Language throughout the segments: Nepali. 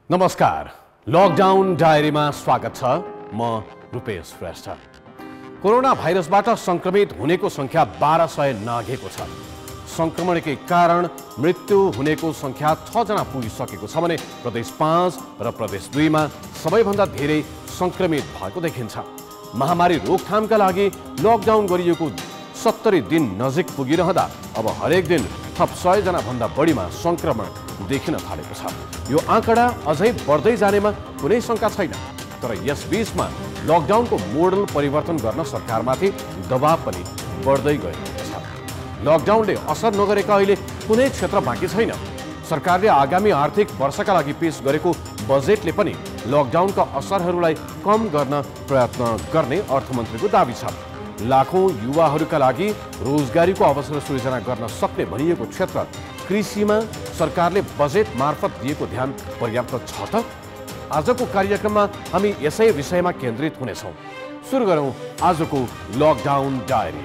नमस्कार, लकडाउन डायरीमा स्वागत छ। म रुपेश श्रेष्ठ। कोरोना भाइरसबाट संक्रमित हुनेको संख्या 1200 नाघेको छ। संक्रमणकै कारण मृत्यु हुनेको संख्या 6 जना पुगिसकेको छ भने प्रदेश 5 र प्रदेश 2 मा सबैभन्दा धेरै संक्रमित भएको देखिन्छ। महामारी रोकथामका लागि लकडाउन गरिएको 70 दिन नजिक पुगिरहँदा अब हरेक दिन थप 100 जना भन्दा बढीमा संक्रमण देखिन थालेको छ। यो आँकडा अझै बढ्दै जानेमा कुनै शंका छैन, तर यस बीचमा लकडाउनको मोडल परिवर्तन गर्न सरकारमाथि दबाव पनि बढ्दै गएको छ। लकडाउनले असर नगरेका अहिले कुनै क्षेत्र बाँकी छैन। सरकारले आगामी आर्थिक वर्षका लागि पेश गरेको बजेटले पनि लकडाउनका असरहरूलाई कम गर्न प्रयत्न गर्ने अर्थमन्त्रीको दाबी छ। लाखौं युवाहरूका लागि रोजगारीको अवसर सृजना गर्न सक्ने भनिएको क्षेत्र कृषिमा सरकारले बजेट मार्फत दिएको ध्यान पर्याप्त छ त? आजको कार्यक्रममा हामी यसै विषयमा केन्द्रित हुनेछौँ। सुरु गरौँ आजको लकडाउन डायरी।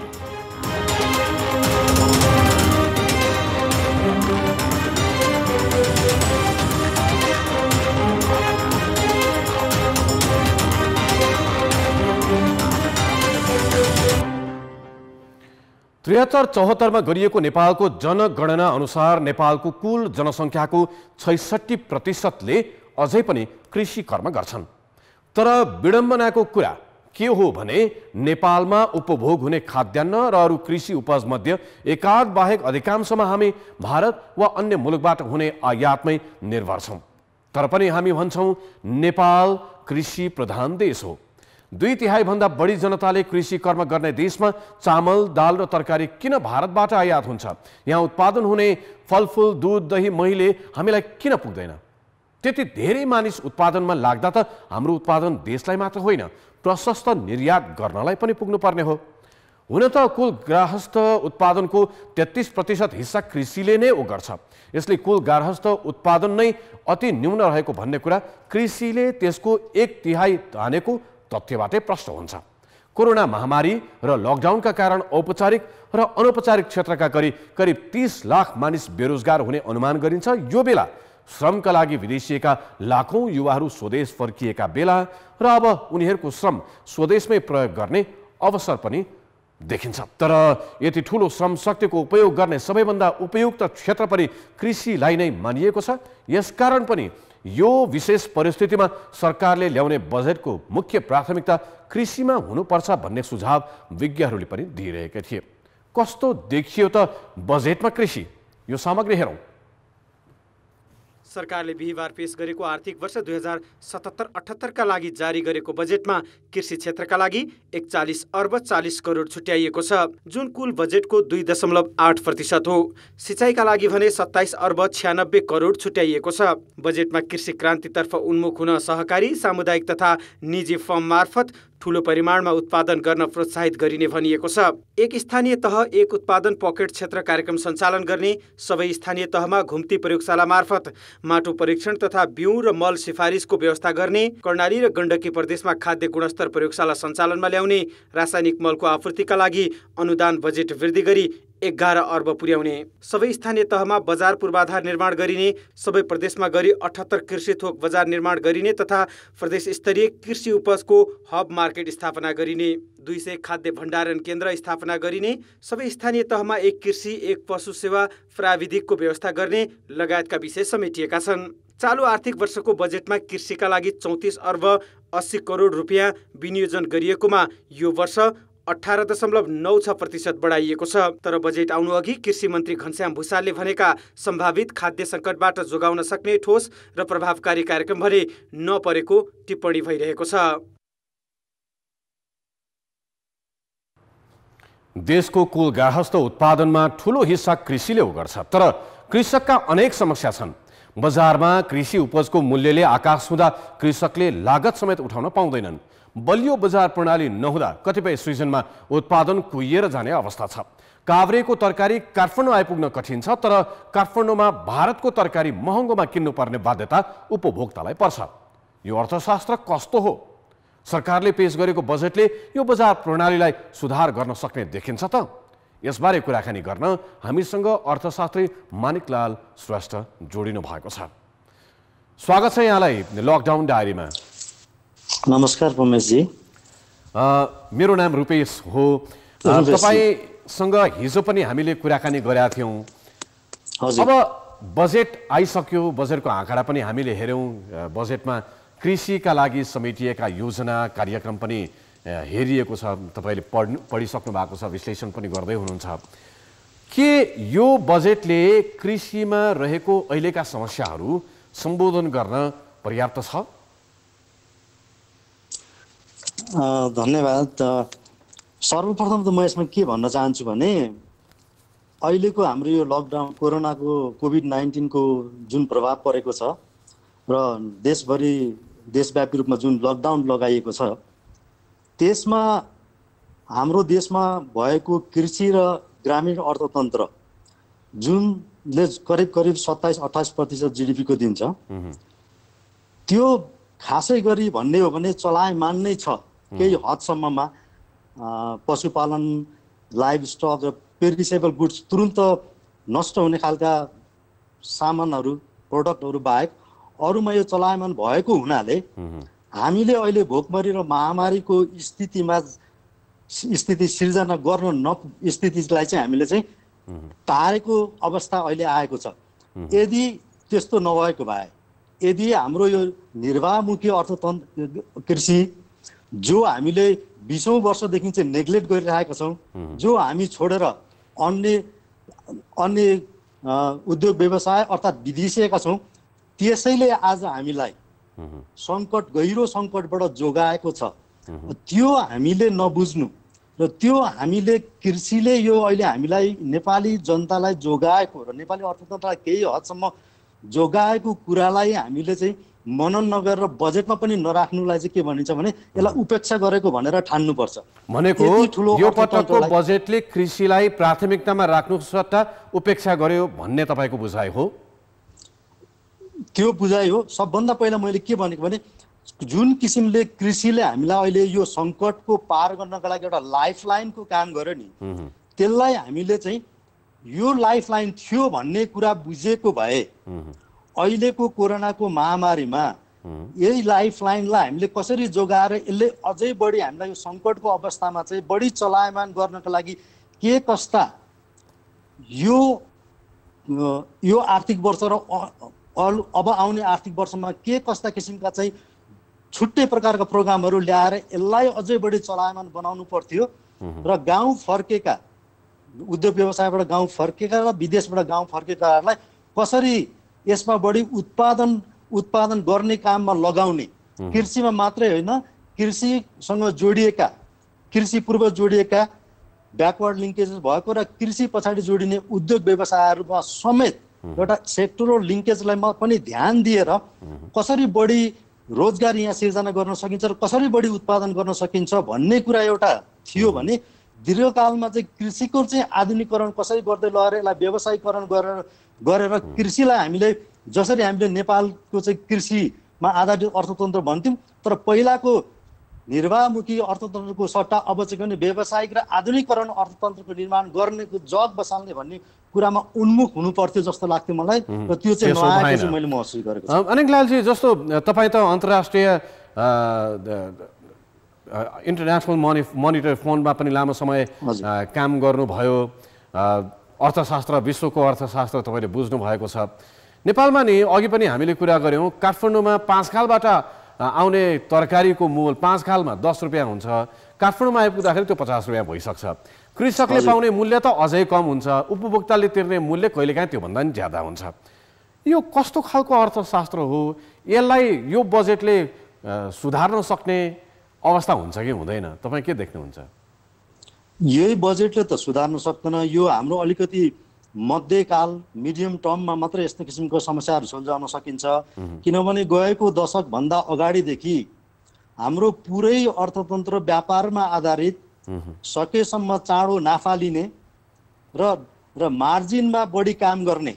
त्रिहत्तर 74 में गरिएको नेपालको जनगणना अनुसार नेपालको कुल जनसङ्ख्याको 66% अझै पनि कृषि कर्म गर्छन्। तर विडम्बनाको कुरा के हो भने नेपालमा उपभोग हुने खाद्यान्न र अरू कृषि उपज मध्ये एकाध बाहेक अधिकांशमा हामी भारत वा अन्य मुलुकबाट हुने आयातमै निर्भर छौं। तर पनि हामी भन्छौं नेपाल कृषि प्रधान देश हो। 2/3 भन्दा बढी जनताले कृषि कर्म गर्ने देशमा चामल, दाल र तरकारी किन भारतबाट आयात हुन्छ? यहाँ उत्पादन हुने फलफुल, दूध, दही, महीले हामीलाई किन पुग्दैन? त्यति धेरै मानिस उत्पादनमा लाग्दा त हाम्रो उत्पादन देशलाई मात्र होइन, प्रशस्त निर्यात गर्नलाई पनि पुग्नुपर्ने हो। हुन त कुल गार्हस्थ उत्पादनको 33% हिस्सा कृषिले नै ओगट्छ। यसले कुल गार्हस्थ उत्पादन नै अति न्यून रहेको भन्ने कुरा कृषिले त्यसको 1/3 तानेको तथ्यबाटै प्रश्न हुन्छ। कोरोना महामारी र लकडाउनका कारण औपचारिक र अनौपचारिक क्षेत्रका करिब 30 लाख मानिस बेरोजगार हुने अनुमान गरिन्छ। यो बेला श्रमका लागि विदेशिएका लाखौं युवाहरू स्वदेश फर्किएका बेला र अब उनीहरूको श्रम स्वदेशमै प्रयोग गर्ने अवसर पनि देखिन्छ। तर यति ठूलो श्रम शक्तिको उपयोग गर्ने सबैभन्दा उपयुक्त क्षेत्र पनि कृषिलाई नै मानिएको छ। यसकारण पनि यो विशेष परिस्थितिमा सरकारले ल्याउने बजेटको मुख्य प्राथमिकता कृषिमा हुनुपर्छ भन्ने सुझाव विज्ञहरूले पनि दिइरहेका थिए। कस्तो देखियो त बजेटमा कृषि? यो सामग्री हेरौं। सरकारले बिहिबार पेश गरेको आर्थिक वर्ष 2077-78 का लागि जारी गरेको बजेटमा कृषि क्षेत्रका लागि 41 अर्ब 40 करोड छुट्याइएको छ, जुन कुल बजेटको 2.8% हो। सिँचाइका लागि भने 27 अर्ब 96 करोड छुट्याइएको छ। बजेटमा कृषि क्रान्तितर्फ उन्मुख हुन सहकारी, सामुदायिक तथा निजी फर्म मार्फत ठूलो परिमाणमा उत्पादन गर्न प्रोत्साहित गरिने भनिएको छ। एक स्थानीय तह एक उत्पादन पकेट क्षेत्र कार्यक्रम सञ्चालन गर्ने, सबै स्थानीय तहमा घुम्ती प्रयोगशाला मार्फत माटो परीक्षण तथा बिउ र मल सिफारिसको व्यवस्था गर्ने, कर्णाली र गण्डकी प्रदेशमा खाद्य गुणस्तर प्रयोगशाला सञ्चालनमा ल्याउने, रासायनिक मलको आपूर्तिका लागि अनुदान बजेट वृद्धि गरी 11 अर्ब पुर्याउने, सबै स्थानीय तहमा बजार पूर्वाधार निर्माण गरिने, सबै प्रदेशमा गरी 78 कृषि थोक बजार निर्माण गरिने तथा प्रदेश स्तरीय कृषि उपजको हब मार्केट स्थापना गरिने, 200 खाद्य भण्डारण केन्द्र स्थापना गरिने, सबै स्थानीय तहमा एक कृषि एक पशु सेवा प्राविधिकको व्यवस्था गर्ने लगायतका विषय समेटिएका छन्। चालु आर्थिक वर्षको बजेटमा कृषिका लागि 34 अर्ब 80 करोड रुपियाँ विनियोजन गरिएकोमा यो वर्ष 18.96% बढाइएको छ। तर बजेट आउनु अघि कृषि मन्त्री घनश्याम भुसालले भनेका सम्भावित खाद्य सङ्कटबाट जोगाउन सक्ने ठोस र प्रभावकारी कार्यक्रम भने नपरेको टिप्पणी भइरहेको छ। देशको कुल गार्हस्थ उत्पादनमा ठूलो हिस्सा कृषिले ओगट्छ। तर कृषकका अनेक समस्या छन्। बजारमा कृषि उपजको मूल्यले आकाश छुँदा कृषकले लागत समेत उठाउन पाउँदैनन्। बलियो बजार प्रणाली नहुँदा कतिपय सिजनमा उत्पादन कुहिएर जाने अवस्था छ। काभ्रेको तरकारी काठमाडौँ आइपुग्न कठिन छ, तर काठमाडौँमा भारतको तरकारी महँगोमा किन्नुपर्ने बाध्यता उपभोक्तालाई पर्छ। यो अर्थशास्त्र कस्तो हो? सरकारले पेश गरेको बजेटले यो बजार प्रणालीलाई सुधार गर्न सक्ने देखिन्छ त? यसबारे कुराकानी गर्न हामीसँग अर्थशास्त्री मानिकलाल श्रेष्ठ जोडिनु भएको छ। स्वागत छ यहाँलाई लकडाउन डायरीमा। नमस्कार पमेशजी। मेरो नाम रूपेश हो। तपाईसँग हिजो पनि हामीले कुराकानी गरेका थियौँ। अब बजेट आइसक्यो, बजेटको आँकडा पनि हामीले हेऱ्यौँ। बजेटमा कृषिका लागि समेटिएका योजना कार्यक्रम पनि हेरिएको छ। तपाईँले पढिसक्नु भएको छ, विश्लेषण पनि गर्दै हुनुहुन्छ। के यो बजेटले कृषिमा रहेको अहिलेका समस्याहरू सम्बोधन गर्न पर्याप्त छ? धन्यवाद। सर्वप्रथम त म यसमा के भन्न चाहन्छु भने अहिलेको हाम्रो यो लकडाउन कोरोनाको कोभिड-19 को जुन प्रभाव परेको छ र देशव्यापी रूपमा जुन लकडाउन लगाइएको छ त्यसमा हाम्रो देशमा भएको कृषि र ग्रामीण अर्थतन्त्र जुनले करिब 27-28% जीडीपी को दिन्छ, त्यो खासै गरी भन्ने हो भने चलायमान नै छ। केही हदसम्ममा पशुपालन, लाइभ स्टक र पेरिसेबल गुड्स तुरुन्त नष्ट हुने खालका सामानहरू, प्रोडक्टहरू बाहेक अरूमा यो चलायमान भएको हुनाले हामीले अहिले भोकमरी र महामारीको स्थिति सिर्जना गर्न स्थितिलाई चाहिँ हामीले चाहिँ टारेको अवस्था अहिले आएको छ। यदि त्यस्तो नभएको भए, यदि हाम्रो यो निर्वाहमुखी अर्थतन्त्र कृषि जो हामीले 20औं वर्षदेखि चाहिँ नेग्लेक्ट गरिरहेका छौँ, जो हामी छोडेर अन्य उद्योग व्यवसाय अर्थात् विदेशिएका छौँ, त्यसैले आज हामीलाई गहिरो सङ्कटबाट जोगाएको छ। त्यो हामीले नबुझ्नु र त्यो हामीले कृषिले यो अहिले हामीलाई नेपाली जनतालाई जोगाएको र नेपाली अर्थतन्त्रलाई केही हदसम्म जोगाएको कुरालाई हामीले चाहिँ मनन नगरेर बजेटमा पनि नराख्नुलाई चाहिँ के भनिन्छ भने यसलाई उपेक्षा गरेको भनेर ठान्नुपर्छ। भनेको यो पटकको बजेटले कृषिलाई प्राथमिकतामा राख्नु सट्टा उपेक्षा गर्यो भन्ने तपाईँको बुझाइ हो? त्यो बुझाइ हो। सबभन्दा पहिला मैले के भनेको भने जुन किसिमले कृषिले हामीलाई अहिले यो सङ्कटको पार गर्नका लागि एउटा लाइफलाइनको काम गर्यो नि, त्यसलाई हामीले चाहिँ यो लाइफलाइन थियो भन्ने कुरा बुझेको भए अहिलेको कोरोनाको महामारीमा यही लाइफलाइनलाई हामीले कसरी जोगाएर यसले अझै बढी हामीलाई यो सङ्कटको अवस्थामा चाहिँ बढी चलायमान गर्नका लागि के कस्ता यो आर्थिक वर्ष र अब आउने आर्थिक वर्षमा के कस्ता किसिमका चाहिँ छुट्टै प्रकारका प्रोग्रामहरू ल्याएर यसलाई अझै बढी चलायमान बनाउनु पर्थ्यो र गाउँ फर्केका उद्योग व्यवसायबाट गाउँ फर्केका र विदेशबाट गाउँ फर्केकाहरूलाई कसरी यसमा बढी उत्पादन गर्ने काममा लगाउने, कृषिमा मात्रै होइन कृषिसँग जोडिएका, कृषि पूर्व जोडिएका ब्याकवर्ड लिङ्केजेस भएको र कृषि पछाडि जोडिने उद्योग व्यवसायहरूमा समेत एउटा सेक्टरल लिङ्केजलाई पनि ध्यान दिएर कसरी बढी रोजगार यहाँ सिर्जना गर्न सकिन्छ र कसरी बढी उत्पादन गर्न सकिन्छ भन्ने कुरा एउटा थियो भने दीर्घकालमा चाहिँ कृषिको चाहिँ आधुनिकीकरण कसरी गर्दै लगेर यसलाई व्यवसायीकरण गरेर कृषिलाई हामीले जसरी हामीले नेपालको चाहिँ कृषिमा आधारित अर्थतन्त्र भन्थ्यौँ, तर पहिलाको निर्वाहमुखी अर्थतन्त्रको सट्टा अब चाहिँ व्यावसायिक र आधुनिकीकरण अर्थतन्त्रको निर्माण गर्नेको जग बसाल्ने भन्ने कुरामा उन्मुख हुनु पर्थ्यो जस्तो लाग्थ्यो मलाई र त्यो चाहिँ नआएको चाहिँ मैले महसुस गरेको छु। अनिकलालजी, जस्तो तपाईँ त अन्तर्राष्ट्रिय इन्टरनेसनल मोनिटरी फन्डमा पनि लामो समय काम गर्नुभयो, अर्थशास्त्र, विश्वको अर्थशास्त्र तपाईँले बुझ्नु भएको छ। नेपालमा नि अघि पनि हामीले कुरा गऱ्यौँ, काठमाडौँमा 5 खालबाट आउने तरकारीको मूल 5 खालमा 10 रुपियाँ हुन्छ, काठमाडौँमा आइपुग्दाखेरि त्यो 50 रुपियाँ भइसक्छ। कृषकले पाउने मूल्य त अझै कम हुन्छ, उपभोक्ताले तिर्ने मूल्य कहिलेकाहीँ त्योभन्दा पनि ज्यादा हुन्छ। यो कस्तो खालको अर्थशास्त्र हो? यसलाई यो बजेटले सुधार्न सक्ने अवस्था हुन्छ कि हुँदैन? तपाईँ के देख्नुहुन्छ? यही बजेटले त सुधार्न सक्दैन। यो हाम्रो अलिकति मध्यकाल मिडियम टर्ममा मात्र यस्तो किसिमको समस्याहरू सुल्झाउन सकिन्छ, किनभने गएको दशकभन्दा अगाडिदेखि हाम्रो पुरै अर्थतन्त्र व्यापारमा आधारित, सकेसम्म चाँडो नाफा लिने र मार्जिनमा बढी काम गर्ने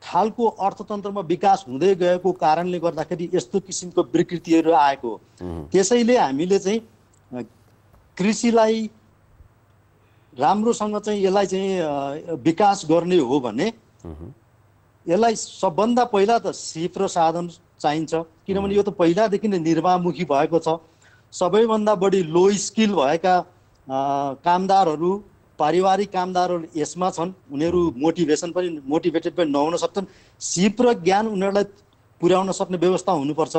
खालको अर्थतन्त्रमा विकास हुँदै गएको कारणले गर्दाखेरि यस्तो किसिमको विकृतिहरू आएको। त्यसैले हामीले चाहिँ कृषिलाई राम्रोसँग चाहिँ यसलाई चाहिँ विकास गर्ने हो भने यसलाई सबभन्दा पहिला त सिप र साधन चाहिन्छ, किनभने यो त पहिलादेखि नै निर्वाहमुखी भएको छ। सबैभन्दा बढी लो स्किल भएका कामदारहरू, पारिवारिक कामदारहरू यसमा छन्। उनीहरू मोटिभेटेड पनि नहुन सक्छन्। सिप र ज्ञान उनीहरूलाई पुर्याउन सक्ने व्यवस्था हुनुपर्छ।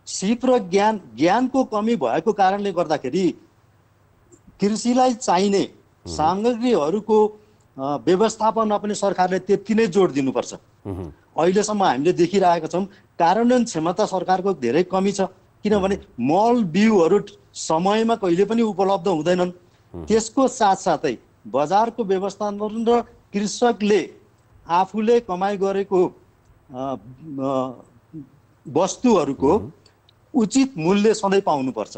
सिप र ज्ञानको कमी भएको कारणले गर्दाखेरि कृषिलाई चाहिने सामग्रीहरूको व्यवस्थापनमा पनि सरकारले त्यति नै जोड दिनुपर्छ। अहिलेसम्म हामीले देखिरहेका छौँ कार्यान्वयन क्षमता सरकारको धेरै कमी छ, किनभने मल बिउहरू समयमा कहिले पनि उपलब्ध हुँदैनन्। त्यसको साथसाथै बजारको व्यवस्थापन र कृषकले आफूले कमाइ गरेको वस्तुहरूको उचित मूल्य सधैँ पाउनुपर्छ।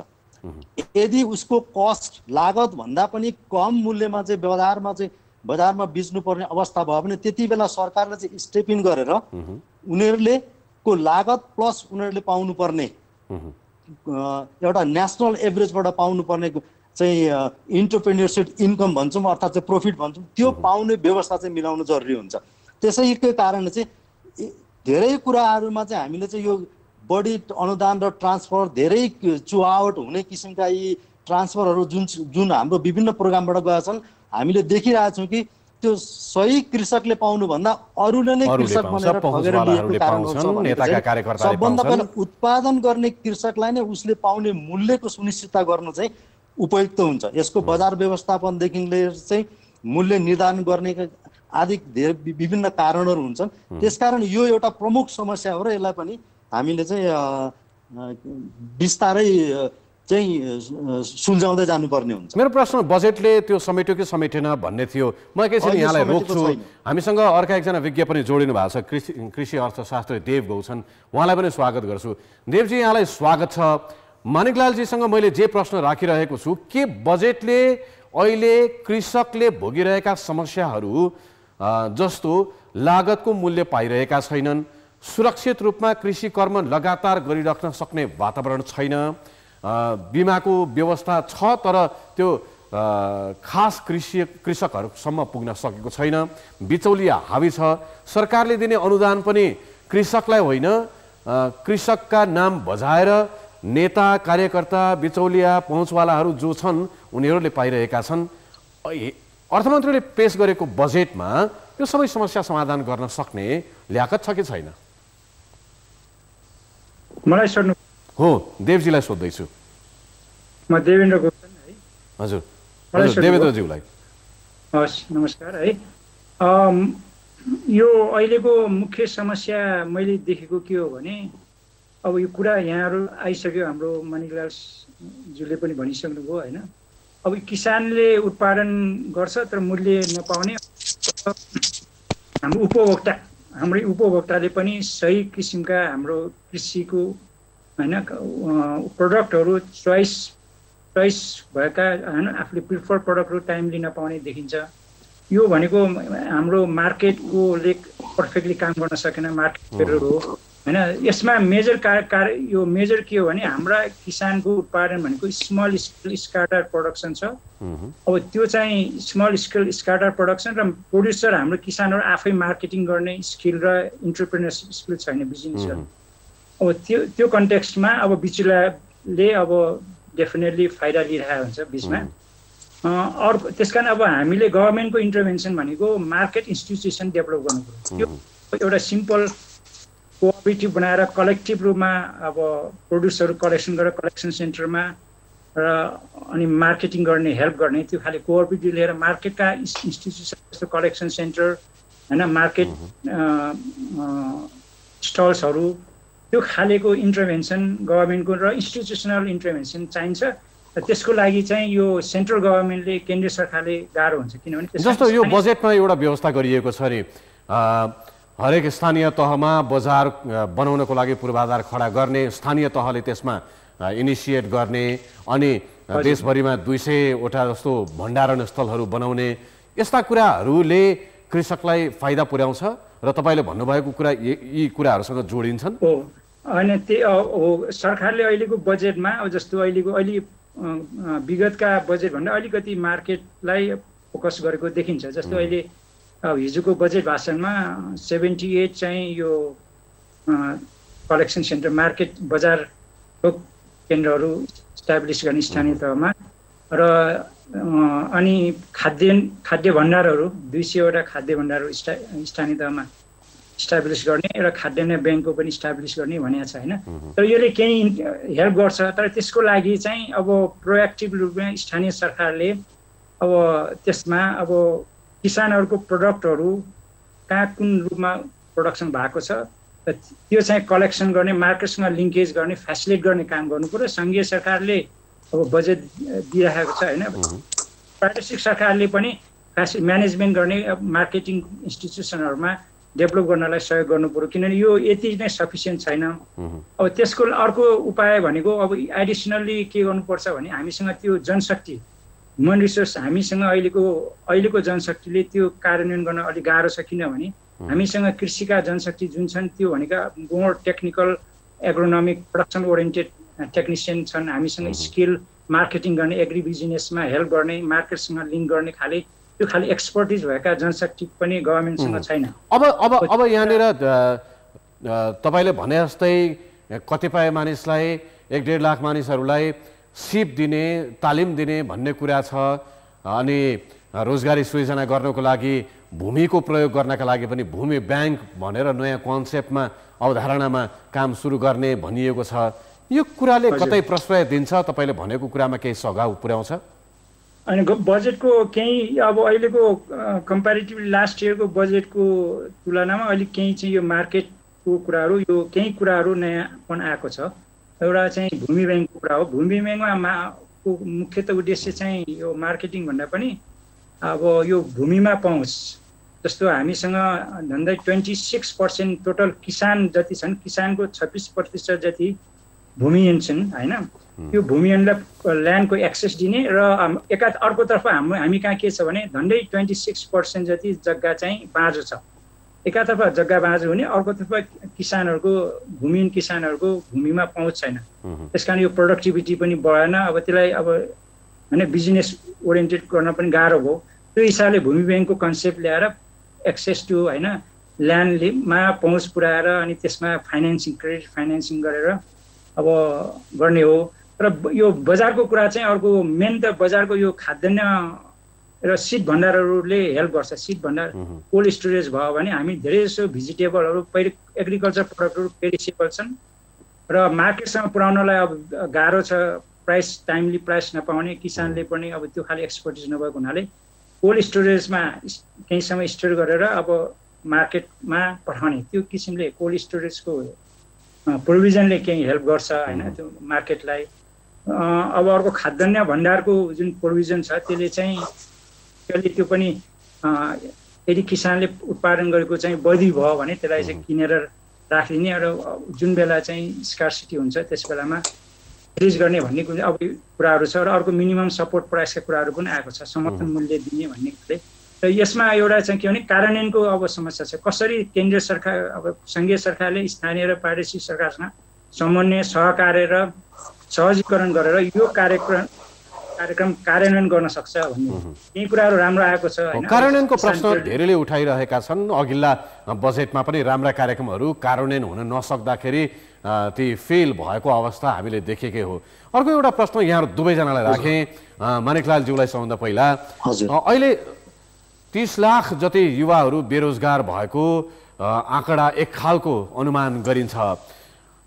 यदि उसको कस्ट लागत भन्दा पनि कम मूल्यमा चाहिँ बजारमा बेच्नुपर्ने अवस्था भयो भने त्यति बेला सरकारले चाहिँ स्टेप इन गरेर उनीहरूले को लागत प्लस उनीहरूले पाउनुपर्ने एउटा नेसनल एभरेजबाट पाउनुपर्ने चाहिँ इन्टरप्रेन्योरसिप इन्कम भन्छौँ अर्थात् चाहिँ प्रफिट भन्छौँ, त्यो पाउने व्यवस्था चाहिँ मिलाउनु जरुरी हुन्छ। त्यसैको कारणले चाहिँ धेरै कुराहरूमा चाहिँ हामीले चाहिँ यो बढी अनुदान र ट्रान्सफर धेरै चुहावट हुने किसिमका यी ट्रान्सफरहरू जुन हाम्रो विभिन्न प्रोग्रामबाट गएका छन्, हामीले देखिरहेछौँ कि त्यो सही कृषकले पाउनुभन्दा अरूले नै कृषक भनेर ठगेर लिएको कारण सबभन्दा पहिला उत्पादन गर्ने कृषकलाई नै उसले पाउने मूल्यको सुनिश्चितता गर्नु चाहिँ उपयुक्त हुन्छ। यसको बजार व्यवस्थापनदेखि लिएर चाहिँ मूल्य निर्धारण गर्ने आदि धेरै विभिन्न कारणहरू हुन्छन्। त्यसकारण यो एउटा प्रमुख समस्या हो र यसलाई पनि हामीले चाहिँ बिस्तारै चाहिँ सुल्झाउँदै जानुपर्ने हुन्छ। मेरो प्रश्न बजेटले त्यो समेट्यो कि समेटेन भन्ने थियो। म एकैछिन यहाँलाई रोक्छु। हामीसँग अर्का एकजना विज्ञ पनि जोडिनु भएको छ, कृषि अर्थशास्त्री देव गौछन्, उहाँलाई पनि स्वागत गर्छु। देवजी यहाँलाई स्वागत छ। मानिकलालजीसँग मैले जे प्रश्न राखिरहेको छु, के बजेटले अहिले कृषकले भोगिरहेका समस्याहरू जस्तो लागतको मूल्य पाइरहेका छैनन्, सुरक्षित रूपमा कृषि कर्म लगातार गरिराख्न सक्ने वातावरण छैन, बिमाको व्यवस्था छ तर त्यो खास कृषकहरूसम्म पुग्न सकेको छैन, बिचौलिया हावी छ, सरकारले दिने अनुदान पनि कृषकलाई होइन कृषकका नाम बजाएर नेता कार्यकर्ता बिचौलिया पहुँचवालाहरू जो छन् उनीहरूले पाइरहेका छन्। अर्थमन्त्रीले पेश गरेको बजेटमा यो सबै समस्या समाधान गर्न सक्ने ल्याकत छ कि छैन? मलाई सोध्नु हो, देवजीलाई सोध्दैछु। म देवेन्द्र गौतम है। हजुर हजुर देवेन्द्रज्यूलाई हस् नमस्कार है। यो अहिलेको मुख्य समस्या मैले देखेको के हो भने अब यो कुरा यहाँहरू आइसक्यो, हाम्रो मणिलाल ज्यूले पनि भनिसक्नुभयो होइन। अब किसानले उत्पादन गर्छ तर मूल्य नपाउने, हाम्रो उपभोक्ताले पनि सही किसिमका हाम्रो कृषिको होइन प्रडक्टहरू चोइस भएका होइन आफूले प्रिफर प्रडक्टहरू टाइमली नपाउने देखिन्छ। यो भनेको हाम्रो मार्केटकोले पर्फेक्टली काम गर्न सकेन, मार्केट हो होइन। यसमा मेजर यो मेजर के हो भने हाम्रा किसानको उत्पादन भनेको स्मल स्केल स्काटर प्रोडक्सन छ। अब त्यो चाहिँ स्मल स्केल स्काटर प्रोडक्सन र प्रोड्युसर हाम्रो किसानहरू आफै मार्केटिङ गर्ने स्किल र इन्टरप्रेन्योरसिप स्किल छैन बिजनेस गर्ने। अब त्यो कन्टेक्स्टमा अब बिचुलाले अब डेफिनेटली फाइदा लिइरहेको हुन्छ बिचमा। अर्को त्यस कारण अब हामीले गभर्मेन्टको इन्टरभेन्सन भनेको मार्केट इन्स्टिट्युसन डेभलप गर्नु पर्यो। त्यो एउटा सिम्पल कोअपरेटिभ बनाएर कलेक्टिभ रूपमा अब प्रोड्युसहरू कलेक्सन गरेर कलेक्सन सेन्टरमा र अनि मार्केटिङ गर्ने हेल्प गर्ने त्यो खाले कोअपरेटिभ लिएर मार्केटका इन्स्टिट्युसन जस्तो कलेक्सन सेन्टर होइन मार्केट स्टल्सहरू त्यो खालेको इन्टरभेन्सन गभर्मेन्टको र इन्स्टिट्युसनल इन्टरभेन्सन चाहिन्छ। र त्यसको लागि चाहिँ यो सेन्ट्रल गभर्मेन्टले केन्द्रीय सरकारले गाह्रो हुन्छ, किनभने जस्तो यो बजेटमा एउटा व्यवस्था गरिएको छ नि हरेक स्थानीय तहमा बजार बनाउनको लागि पूर्वाधार खडा गर्ने, स्थानीय तहले त्यसमा इनिसिएट गर्ने अनि देशभरिमा 200वटा जस्तो भण्डारण स्थलहरू बनाउने, यस्ता कुराहरूले कृषकलाई फाइदा पुर्याउँछ र तपाईँले भन्नुभएको कुरा यी कुराहरूसँग जोडिन्छन्? हो होइन, त्यो सरकारले अहिलेको बजेटमा अब जस्तो अहिले विगतका बजेटभन्दा अलिकति मार्केटलाई फोकस गरेको देखिन्छ। जस्तो अहिले अब हिजोको बजेट भाषणमा 78 चाहिँ यो कलेक्सन सेन्टर मार्केट बजार केन्द्रहरू इस्टाब्लिस गर्ने स्थानीय तहमा र अनि खाद्य भण्डारहरू 200वटा खाद्य भण्डारहरू स्थानीय तहमा इस्टाब्लिस गर्ने र खाद्यान्न ब्याङ्कको पनि इस्टाब्लिस गर्ने भनेको छ होइन। तर यसले केही हेल्प गर्छ, तर त्यसको लागि चाहिँ अब प्रोएक्टिभ रूपमा स्थानीय सरकारले अब त्यसमा अब किसानहरूको प्रडक्टहरू कहाँ कुन रूपमा प्रोडक्सन भएको छ त्यो चाहिँ कलेक्सन गर्ने, मार्केटसँग लिङ्केज गर्ने, फेसिलिटेट गर्ने काम गर्नु पर्यो। सङ्घीय सरकारले अब बजेट दिइरहेको छ होइन, प्रादेशिक सरकारले पनि म्यानेजमेन्ट गर्ने मार्केटिङ इन्स्टिट्युसनहरूमा डेभलप गर्नलाई सहयोग गर्नु पर्यो, किनभने यो यति नै सफिसियन्ट छैन। अब त्यसको अर्को उपाय भनेको अब एडिसनल्ली के गर्नुपर्छ भने हामीसँग त्यो जनशक्ति ह्युमन रिसोर्स हामीसँग अहिलेको जनशक्तिले त्यो कार्यान्वयन गर्न अलिक गाह्रो छ, किनभने हामीसँग कृषिका जनशक्ति जुन छन् त्यो भनेका more technical agronomic production oriented technician छन्। हामीसँग स्किल मार्केटिङ गर्ने, एग्री बिजनेसमा हेल्प गर्ने, मार्केटसँग लिङ्क गर्ने त्यो खालि एक्सपर्टिज भएका जनशक्ति पनि गभर्मेन्टसँग छैन। अब यहाँनिर तपाईँले भने जस्तै कतिपय मानिसलाई 1-1.5 लाख मानिसहरूलाई सिप दिने, तालिम दिने भन्ने कुरा छ। अनि रोजगारी सृजना गर्नको लागि भूमिको प्रयोग गर्नका लागि पनि भूमि ब्याङ्क भनेर नयाँ कन्सेप्टमा अवधारणामा काम सुरु गर्ने भनिएको छ। यो कुराले कतै प्रश्रय दिन्छ? तपाईँले भनेको कुरामा केही सघाउ पुर्याउँछ? अनि बजेटको केही अब अहिलेको कम्पेरिटिभली लास्ट इयरको बजेटको तुलनामा अलिक केही चाहिँ यो मार्केटको कुराहरू, यो केही कुराहरू नयाँपन आएको छ। एउटा चाहिँ भूमि ब्याङ्कको कुरा हो। भूमि ब्याङ्कमा मुख्यत उद्देश्य चाहिँ यो मार्केटिङ भन्दा पनि अब यो भूमिमा पहुँच, जस्तो हामीसँग झन्डै 26% टोटल किसान जति छन्, किसानको 26% जति भूमिहीन छन् होइन। त्यो भूमिहीनलाई ल्यान्डको एक्सेस दिने र अर्कोतर्फ हामी कहाँ के छ भने झन्डै 26% जति जग्गा चाहिँ बाँझो छ। एकातर्फ जग्गा बाँझो हुने, अर्कोतर्फ किसानहरूको भूमिहीन किसानहरूको भूमिमा पहुँच छैन। त्यस कारण यो प्रोडक्टिभिटी पनि बढेन। अब त्यसलाई अब होइन बिजनेस ओरिएन्टेड गर्न पनि गाह्रो भयो। त्यो हिसाबले भूमि ब्याङ्कको कन्सेप्ट ल्याएर एक्सेस टु होइन ल्यान्डमा पहुँच पुऱ्याएर अनि त्यसमा फाइनेन्सिङ, क्रेडिट फाइनेन्सिङ गरेर अब गर्ने हो। र यो बजारको कुरा चाहिँ अर्को मेन त बजारको यो खाद्यान्न र सिड भण्डारहरूले हेल्प गर्छ। सिड भण्डार कोल्ड स्टोरेज भयो भने हामी धेरै जसो भेजिटेबलहरू एग्रिकल्चर प्रडक्टहरू पेरिसेबल छन् र मार्केटसँग पुर्याउनलाई अब गाह्रो छ, टाइमली प्राइस नपाउने, किसानले पनि अब त्यो खालि एक्सपर्टिज नभएको हुनाले कोल्ड स्टोरेजमा केही समय स्टोर गरेर अब मार्केटमा पठाउने, त्यो किसिमले कोल्ड स्टोरेजको प्रोभिजनले केही हेल्प गर्छ होइन त्यो मार्केटलाई। अब अर्को खाद्यान्न भण्डारको जुन प्रोभिजन छ त्यसले चाहिँ त्यो पनि यदि किसानले उत्पादन गरेको चाहिँ बढी भयो भने त्यसलाई चाहिँ किनेर राखिदिने र जुन बेला चाहिँ स्कार्सिटी हुन्छ त्यस बेलामा रिलिज गर्ने भन्ने अब कुराहरू छ। र अर्को मिनिमम सपोर्ट प्राइसका कुराहरू पनि आएको छ, समर्थन मूल्य दिने भन्ने कुराले। र यसमा एउटा चाहिँ के भने कार्यान्वयनको अब समस्या छ। कसरी केन्द्रीय सरकार अब सङ्घीय सरकारले स्थानीय र प्रादेशिक सरकारसँग समन्वय, सहकार्य र सहजीकरण गरेर यो कार्यक्रम कार्यान्वयन गर्न सक्छ भन्ने यही कुराहरू राम्रो आएको छ हैन। कार्यान्वयनको प्रश्न धेरैले उठाइरहेका छन्। अघिल्ला बजेटमा पनि राम्रा कार्यक्रमहरू कार्यान्वयन हुन नसक्दाखेरि ती फेल भएको अवस्था हामीले देखेकै हो। अर्को एउटा प्रश्न यहाँहरू दुवैजनालाई राखेँ, मानिकलालज्यूलाई सबभन्दा पहिला। अहिले 30 लाख जति युवाहरू बेरोजगार भएको आँकडा एक खालको अनुमान गरिन्छ।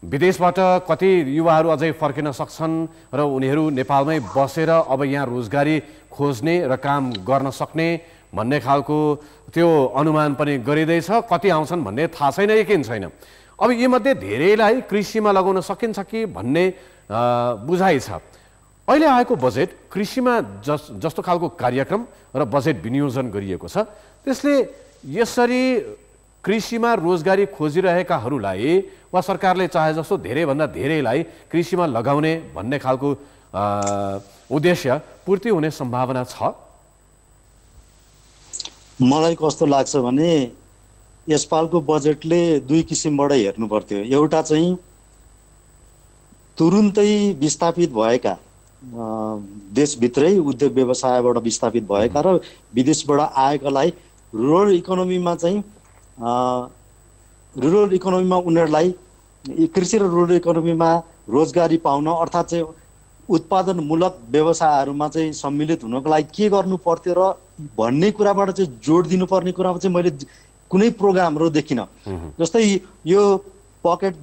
विदेशबाट कति युवाहरू अझै फर्किन सक्छन् र उनीहरू नेपालमै बसेर अब यहाँ रोजगारी खोज्ने र काम गर्न सक्ने भन्ने खालको त्यो अनुमान पनि गरिँदैछ। कति आउँछन् भन्ने थाहा छैन, यकिन छैन। अब यीमध्ये धेरैलाई कृषिमा लगाउन सकिन्छ कि भन्ने बुझाइ छ। अहिले आएको बजेट कृषिमा जस्तो खालको कार्यक्रम र बजेट विनियोजन गरिएको छ, त्यसले यसरी कृषिमा रोजगारी खोजिरहेकाहरूलाई वा सरकारले चाहे जस्तो धेरैभन्दा धेरैलाई कृषिमा लगाउने भन्ने खालको उद्देश्य पूर्ति हुने सम्भावना छ? मलाई कस्तो लाग्छ भने यसपालको बजेटले दुई किसिमबाट हेर्नु पर्थ्यो। एउटा चाहिँ तुरुन्तै विस्थापित भएका देशभित्रै उद्योग व्यवसायबाट विस्थापित भएका र विदेशबाट आएकालाई रुरल इकोनोमीमा चाहिँ रुरल इकोनोमीमा उनीहरूलाई कृषि र रुरल इकोनोमीमा रोजगारी पाउन अर्थात् चाहिँ उत्पादनमूलक व्यवसायहरूमा चाहिँ सम्मिलित हुनको लागि के गर्नु पर्थ्यो र भन्ने कुराबाट चाहिँ जोड दिनुपर्ने कुरामा चाहिँ मैले कुनै प्रोग्रामहरू देखिनँ। जस्तै यो पकेट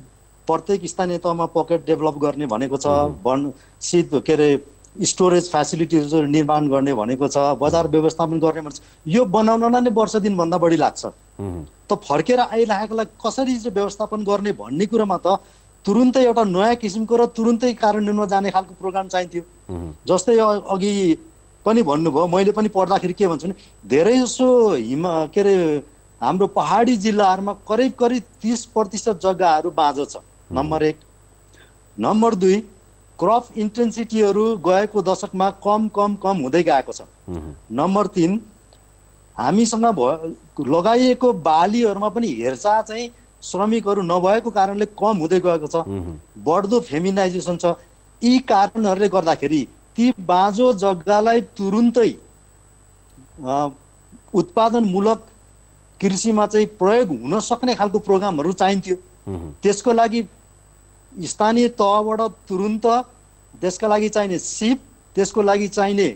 प्रत्येक स्थानीय तहमा पकेट डेभलप गर्ने भनेको छ, के अरे स्टोरेज फेसिलिटिजहरू निर्माण गर्ने भनेको छ, बजार व्यवस्थापन गर्ने भनेको छ। यो बनाउनलाई नै वर्ष दिनभन्दा बढी लाग्छ। त फर्केर आइरहेकोलाई कसरी चाहिँ व्यवस्थापन गर्ने भन्ने कुरामा त तुरुन्तै एउटा नयाँ किसिमको र तुरुन्तै कार्यान्वयनमा जाने खालको प्रोग्राम चाहिन्थ्यो। जस्तै अघि पनि भन्नुभयो, मैले पनि पढ्दाखेरि के भन्छु भने धेरै जसो के अरे हाम्रो पहाडी जिल्लाहरूमा करिब 30% जग्गाहरू बाँझो छ, नम्बर 1। नम्बर 2, क्रप इन्टेन्सिटीहरू गएको दशकमा कम हुँदै गएको छ। नम्बर 3, हामीसँग लगाइएको बालीहरूमा पनि हेरचाह चाहिँ श्रमिकहरू नभएको कारणले कम हुँदै गएको छ। बढ्दो फेमिनाइजेसन छ। यी कारणहरूले गर्दाखेरि ती बाँझो जग्गालाई तुरुन्तै उत्पादनमूलक कृषिमा चाहिँ प्रयोग हुन सक्ने खालको प्रोग्रामहरू चाहिन्थ्यो। त्यसको लागि स्थानीय तहबाट तुरुन्त त्यसका लागि चाहिने सिप, त्यसको लागि चाहिने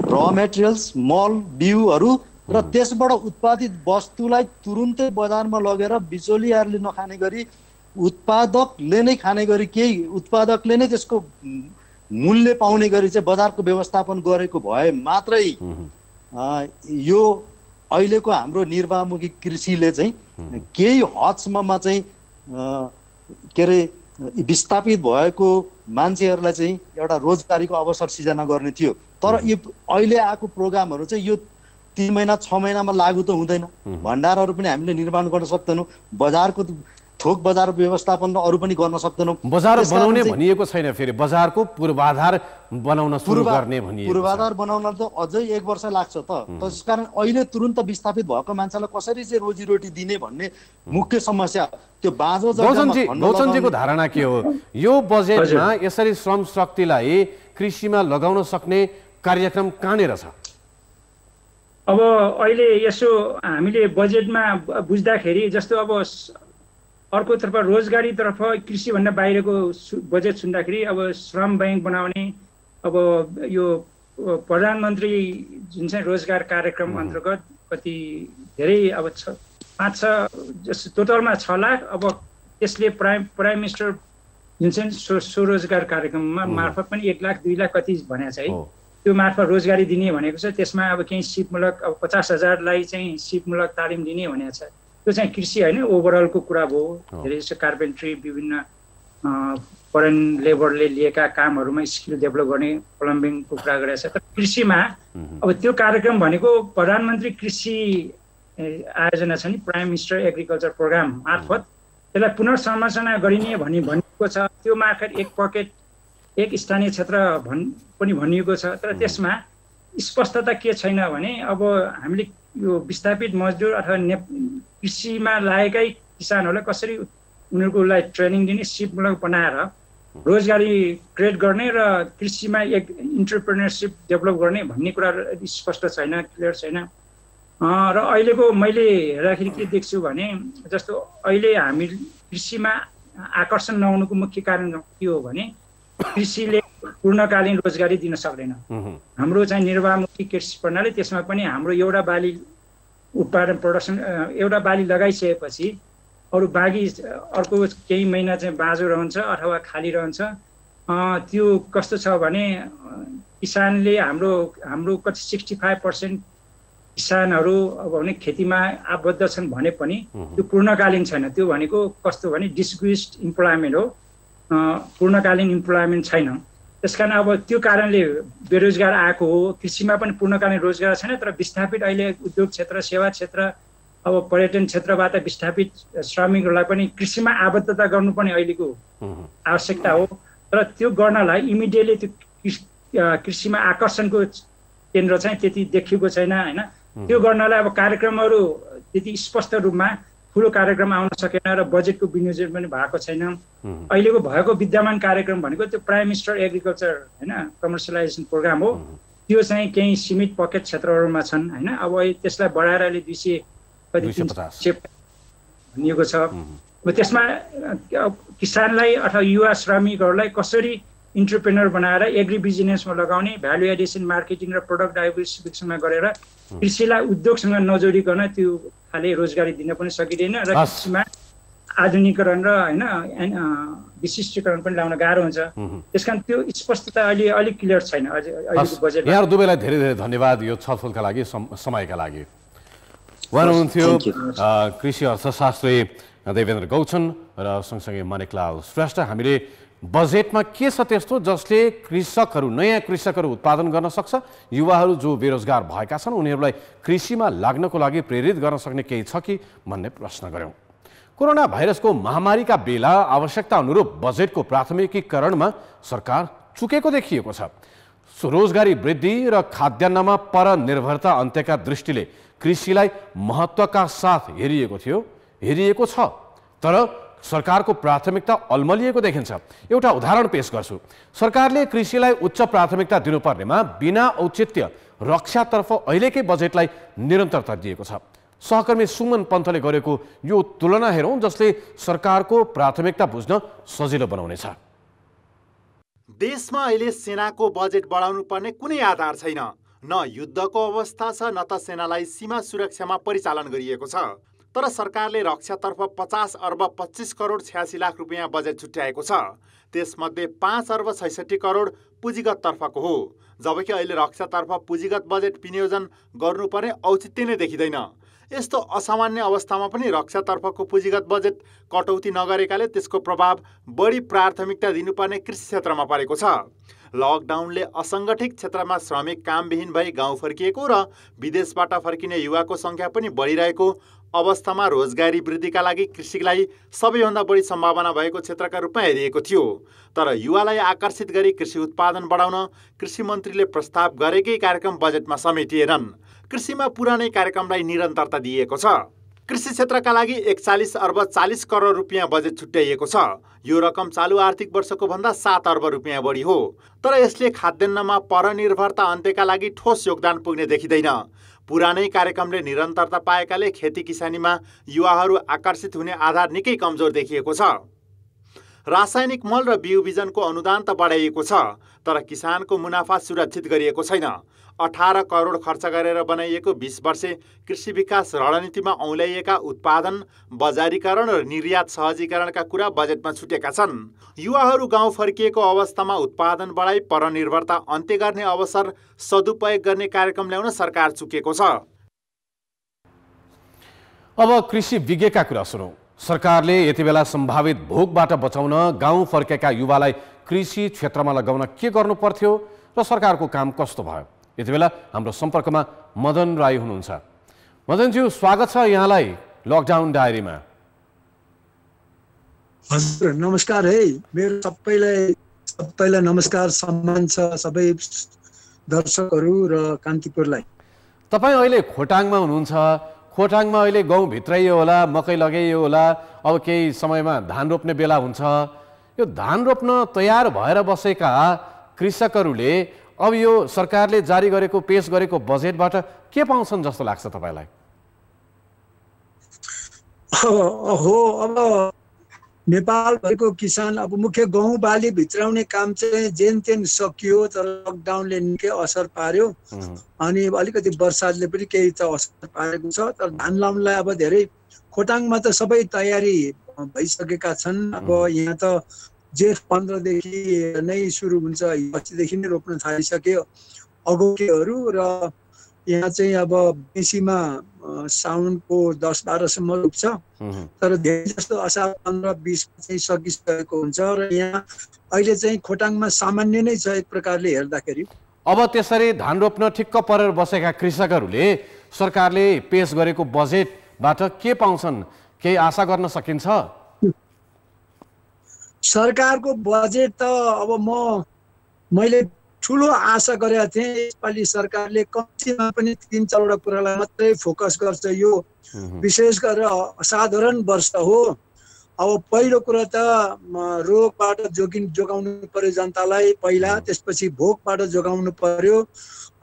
र मेटेरियल्स, मल, बिउहरू र त्यसबाट उत्पादित वस्तुलाई तुरुन्तै बजारमा लगेर बिचौलियाहरूले नखाने गरी उत्पादकले नै खाने गरी, केही उत्पादकले नै त्यसको मूल्य पाउने गरी चाहिँ बजारको व्यवस्थापन गरेको भए मात्रै यो अहिलेको हाम्रो निर्वाहमुखी कृषिले चाहिँ केही हदसम्ममा चाहिँ के अरे विस्थापित भएको मान्छेहरूलाई चाहिँ एउटा रोजगारीको अवसर सिर्जना गर्ने थियो। तर यो अहिले आएको प्रोग्रामहरू चाहिँ यो 3 महिना 6 महिनामा लागू त हुँदैन। भण्डारहरू पनि हामीले निर्माण गर्न सक्दैनौँ, बजारको थोक बजार व्यवस्थापन अरू पनि गर्न सक्दैनौँ। बजार बनाउने भनिएको छैन, फेरि बजारको पूर्वाधार बनाउन सुरु गर्ने भनिएको छ। पूर्वाधार बनाउन त अझै 1 वर्ष लाग्छ त। त्यसकारण अहिले तुरुन्त विस्थापित भएको मान्छेलाई कसरी चाहिँ रोजीरोटी दिने भन्ने मुख्य समस्या त्यो बाँझो जग्गामा। गौतमजीको धारणा के हो, यो बजेटमा यसरी श्रम शक्तिलाई कृषिमा लगाउन सक्ने कार्यक्रम कहाँनिर छ? अब अहिले यसो हामीले बजेटमा बुझ्दाखेरि जस्तो अब अर्कोतर्फ रोजगारीतर्फ कृषिभन्दा बाहिरको बजेट सुन्दाखेरि अब श्रम बैंक बनाउने, अब यो प्रधानमन्त्री जुन चाहिँ रोजगार कार्यक्रम अन्तर्गत कति धेरै अब 5-6 जस्तो टोटलमा 6 लाख, अब त्यसले प्राइम मिनिस्टर जुन चाहिँ स्वरोजगार कार्यक्रममा मार्फत पनि 1 लाख 2 लाख कति भनेको छ है, त्यो मार्फत रोजगारी दिने भनेको छ। त्यसमा अब केही सिपमूलक अब 50,000लाई चाहिँ सिपमूलक तालिम दिने भनेको छ। त्यो चाहिँ कृषि होइन, ओभरअलको कुरा भयो। धेरै जस्तो कार्पेन्ट्री, विभिन्न फरेन लेबरले लिएका कामहरूमा स्किल डेभलप गर्ने, प्लम्बिङको कुरा गरेको छ। तर कृषिमा अब त्यो कार्यक्रम भनेको प्रधानमन्त्री कृषि आयोजना छ नि, प्राइम मिनिस्टर एग्रिकल्चर प्रोग्राम मार्फत त्यसलाई पुनर्संरचना गरिने भनिएको छ। त्यो मार्फत एक पकेट एक स्थानीय क्षेत्र पनि भनिएको छ। तर त्यसमा स्पष्टता के छैन भने अब हामीले यो विस्थापित मजदुर अथवा कृषिमा लागेकै किसानहरूलाई कसरी उनीहरूलाई ट्रेनिङ दिने, सिपमूलक बनाएर रोजगारी क्रिएट गर्ने र कृषिमा एक इन्टरप्रेन्योरसिप डेभलप गर्ने भन्ने कुरा स्पष्ट छैन, क्लियर छैन। र अहिलेको मैले हेर्दाखेरि के देख्छु भने जस्तो अहिले हामी कृषिमा आकर्षण नहुनुको मुख्य कारण के हो भने कृषिले पूर्णकालीन रोजगारी दिन सक्दैन। हाम्रो चाहिँ निर्वाहमुखी कृषि प्रणाली, त्यसमा पनि हाम्रो एउटा बाली उत्पादन प्रोडक्सन एउटा बाली लगाइसकेपछि अरू बाँकी अर्को केही महिना चाहिँ बाँझो रहन्छ अथवा खाली रहन्छ। त्यो कस्तो छ भने किसानले हाम्रो कति 65% किसानहरू अब भने खेतीमा आबद्ध छन् भने पनि त्यो पूर्णकालीन छैन। त्यो भनेको कस्तो भने डिस्ग्युस्ड इम्प्लोइमेन्ट हो, पूर्णकालीन इम्प्लोइमेन्ट छैन। त्यसकारण अब त्यो कारणले बेरोजगार आएको हो। कृषिमा पनि पूर्णकालीन रोजगार छैन। तर विस्थापित अहिले उद्योग क्षेत्र, सेवा क्षेत्र, अब पर्यटन क्षेत्रबाट विस्थापित श्रमिकहरूलाई पनि कृषिमा आबद्धता गर्नुपर्ने अहिलेको आवश्यकता हो। तर त्यो गर्नलाई इमिडिएटली त्यो कृषिमा आकर्षणको केन्द्र चाहिँ त्यति देखिएको छैन होइन। त्यो गर्नलाई अब कार्यक्रमहरू त्यति स्पष्ट रूपमा ठुलो कार्यक्रम आउन सकेन र बजेटको विनियोजन पनि भएको छैन। अहिलेको भएको विद्यमान कार्यक्रम भनेको त्यो प्राइम मिनिस्टर एग्रिकल्चर होइन कमर्सियलाइजेसन प्रोग्राम हो। त्यो चाहिँ केही सीमित पकेट क्षेत्रहरूमा छन् हैन। अब त्यसलाई बढाएर अहिले 250 भनिएको छ। त्यसमा किसानलाई अथवा युवा श्रमिकहरूलाई कसरी इन्टरप्रेनर बनाएर एग्री बिजनेसमा लगाउने, भ्यालु एडिसन मार्केटिङ र प्रडक्ट डाइभर्सिफिकेसनमा गरेर कृषिलाई उद्योगसँग नजोडिकन त्यो खाले रोजगारी दिन पनि सकिँदैन र कृषिमा आधुनिकीकरण र हैन विशिष्टीकरण पनि ल्याउन गाह्रो हुन्छ। त्यसकारण त्यो स्पष्टता अहिले अलिक क्लियर छैन अहिलेको बजेट। यहाँ दुवैलाई धेरै धेरै धन्यवाद यो छलफलका लागि, समयका लागि। उहाँ हुनुहुन्थ्यो कृषि अर्थशास्त्री देवेन्द्र गौचन र सँगसँगै मानिकलाल श्रेष्ठ। हामीले बजेटमा के छ त्यस्तो जसले कृषकहरू, नयाँ कृषकहरू उत्पादन गर्न सक्छ, युवाहरू जो बेरोजगार भएका छन् उनीहरूलाई कृषिमा लाग्नको लागि प्रेरित गर्न सक्ने केही छ कि भन्ने प्रश्न गऱ्यौँ। कोरोना भाइरसको महामारीका बेला आवश्यकता अनुरूप बजेटको प्राथमिकीकरणमा सरकार चुकेको देखिएको छ। रोजगारी वृद्धि र खाद्यान्नमा परनिर्भरता अन्त्यका दृष्टिले कृषिलाई महत्त्वका साथ हेरिएको छ, तर सरकारको प्राथमिकता अल्मलिएको देखिन्छ। एउटा उदाहरण पेश गर्छु। सरकारले कृषिलाई उच्च प्राथमिकता दिनुपर्नेमा बिना औचित्य रक्षातर्फ अहिलेकै बजेटलाई निरन्तरता दिएको छ। सहकर्मी सुमन पन्तले गरेको यो तुलना हेरौँ जसले सरकारको प्राथमिकता बुझ्न सजिलो बनाउनेछ। देशमा अहिले सेनाको बजेट बढाउनु पर्ने कुनै आधार छैन। न युद्धको अवस्था छ न त सेनालाई सीमा सुरक्षामा परिचालन गरिएको छ। तर सरकारले रक्षातर्फ 50 अर्ब 25 करोड 86 लाख रुपियाँ बजेट छुट्याएको छ। त्यसमध्ये 5 अर्ब 66 करोड पुँजीगत तर्फको हो, जबकि अहिले रक्षातर्फ पुँजीगत बजेट विनियोजन गर्नुपर्ने औचित्य नै देखिँदैन। यस्तो असामान्य अवस्थामा पनि रक्षातर्फको पुँजीगत बजेट कटौती नगरेकाले त्यसको प्रभाव बढी प्राथमिकता दिनुपर्ने कृषि क्षेत्रमा परेको छ। लकडाउनले असङ्गठित क्षेत्रमा श्रमिक कामविहीन भई गाउँ फर्किएको र विदेशबाट फर्किने युवाको सङ्ख्या पनि बढिरहेको अवस्थामा रोजगारी वृद्धिका लागि कृषिलाई सबैभन्दा बढी सम्भावना भएको क्षेत्रका रूपमा हेरिएको थियो। तर युवालाई आकर्षित गरी कृषि उत्पादन बढाउन कृषि मन्त्रीले प्रस्ताव गरेकै कार्यक्रम बजेटमा समेटिएनन्। कृषिमा पुरानै कार्यक्रमलाई निरन्तरता दिइएको छ। कृषि क्षेत्रका लागि 41 अर्ब 40 करोड रुपियाँ बजेट छुट्याइएको छ। यो रकम चालु आर्थिक वर्षको भन्दा 7 अर्ब रुपियाँ बढी हो। तर यसले खाद्यान्नमा परनिर्भरता अन्त्यका लागि ठोस योगदान पुग्ने देखिँदैन। पुरानै कार्यक्रमले निरन्तरता पाएकाले खेती किसानीमा युवाहरू आकर्षित हुने आधार निकै कमजोर देखिएको छ। रासायनिक मल र बिउ बिजनको अनुदान त बढाइएको छ, तर किसानको मुनाफा सुरक्षित गरिएको छैन। 18 करोड खर्च गरेर बनाइएको 20 वर्षे कृषि विकास रणनीतिमा औल्याइएका उत्पादन, बजारीकरण र निर्यात सहजीकरणका कुरा बजेटमा छुटेका छन्। युवाहरू गाउँ फर्किएको अवस्थामा उत्पादन बढाई परनिर्भरता अन्त्य गर्ने अवसर सदुपयोग गर्ने कार्यक्रम ल्याउन सरकार चुकेको छ। अब कृषि विज्ञका कुरा सुनौँ। सरकारले यति बेला सम्भावित भोकबाट बचाउन गाउँ फर्केका युवालाई कृषि क्षेत्रमा लगाउन के गर्नु पर्थ्यो र सरकारको काम कस्तो भयो? यति बेला हाम्रो सम्पर्कमा मदन राई हुनुहुन्छ। मदनज्यू, स्वागत छ यहाँलाई लकडाउन डायरीमा। हजुर नमस्कार है, मेरो सबैलाई नमस्कार, सम्मान छ सबै दर्शकहरू र कान्तिपुरलाई। तपाईँ अहिले खोटाङमा हुनुहुन्छ। खोटाङमा अहिले गहुँ भित्राइयो होला, मकै लगाइयो होला, अब केही समयमा धान रोप्ने बेला हुन्छ। यो धान रोप्न तयार भएर बसेका कृषकहरूले अब यो सरकारले जारी गरेको पेश गरेको बजेटबाट के पाउँछन् जस्तो लाग्छ तपाईँलाई? हो, अब नेपालभरिको किसान अब मुख्य गहुँ बाली भित्राउने काम चाहिँ जेन तेन सकियो, तर लकडाउनले निकै असर पार्यो अनि अलिकति वर्षाले पनि केही त असर पारेको छ। तर धान लाउनलाई अब धेरै खोटाङमा त सबै तयारी भइसकेका छन्। अब यहाँ त जेठ 15 देखि नै सुरु हुन्छ, पछिदेखि नै रोप्न थालिसक्यो अगौटेहरू र यहाँ चाहिँ अब बेसीमा साउनको 10-12 सम्म रोप्छ, तर धेरै जस्तो असार 15-20 चाहिँ सकिसकेको हुन्छ र यहाँ अहिले चाहिँ खोटाङमा सामान्य नै छ एक प्रकारले हेर्दाखेरि। अब त्यसरी धान रोप्न ठिक्क परेर बसेका कृषकहरूले सरकारले पेश गरेको बजेटबाट के पाउँछन्? केही आशा गर्न सकिन्छ? सरकारको बजेट त अब मैले ठुलो आशा गरेका थिएँ। यसपालि सरकारले कम्तीमा पनि 3-4वटा कुरालाई मात्रै फोकस गर्छ। यो विशेष गरेर असाधारण वर्ष हो अब पहिलो कुरा त रोगबाट जोगाउनु पर्यो जनतालाई पहिला, त्यसपछि भोकबाट जोगाउनु पर्यो,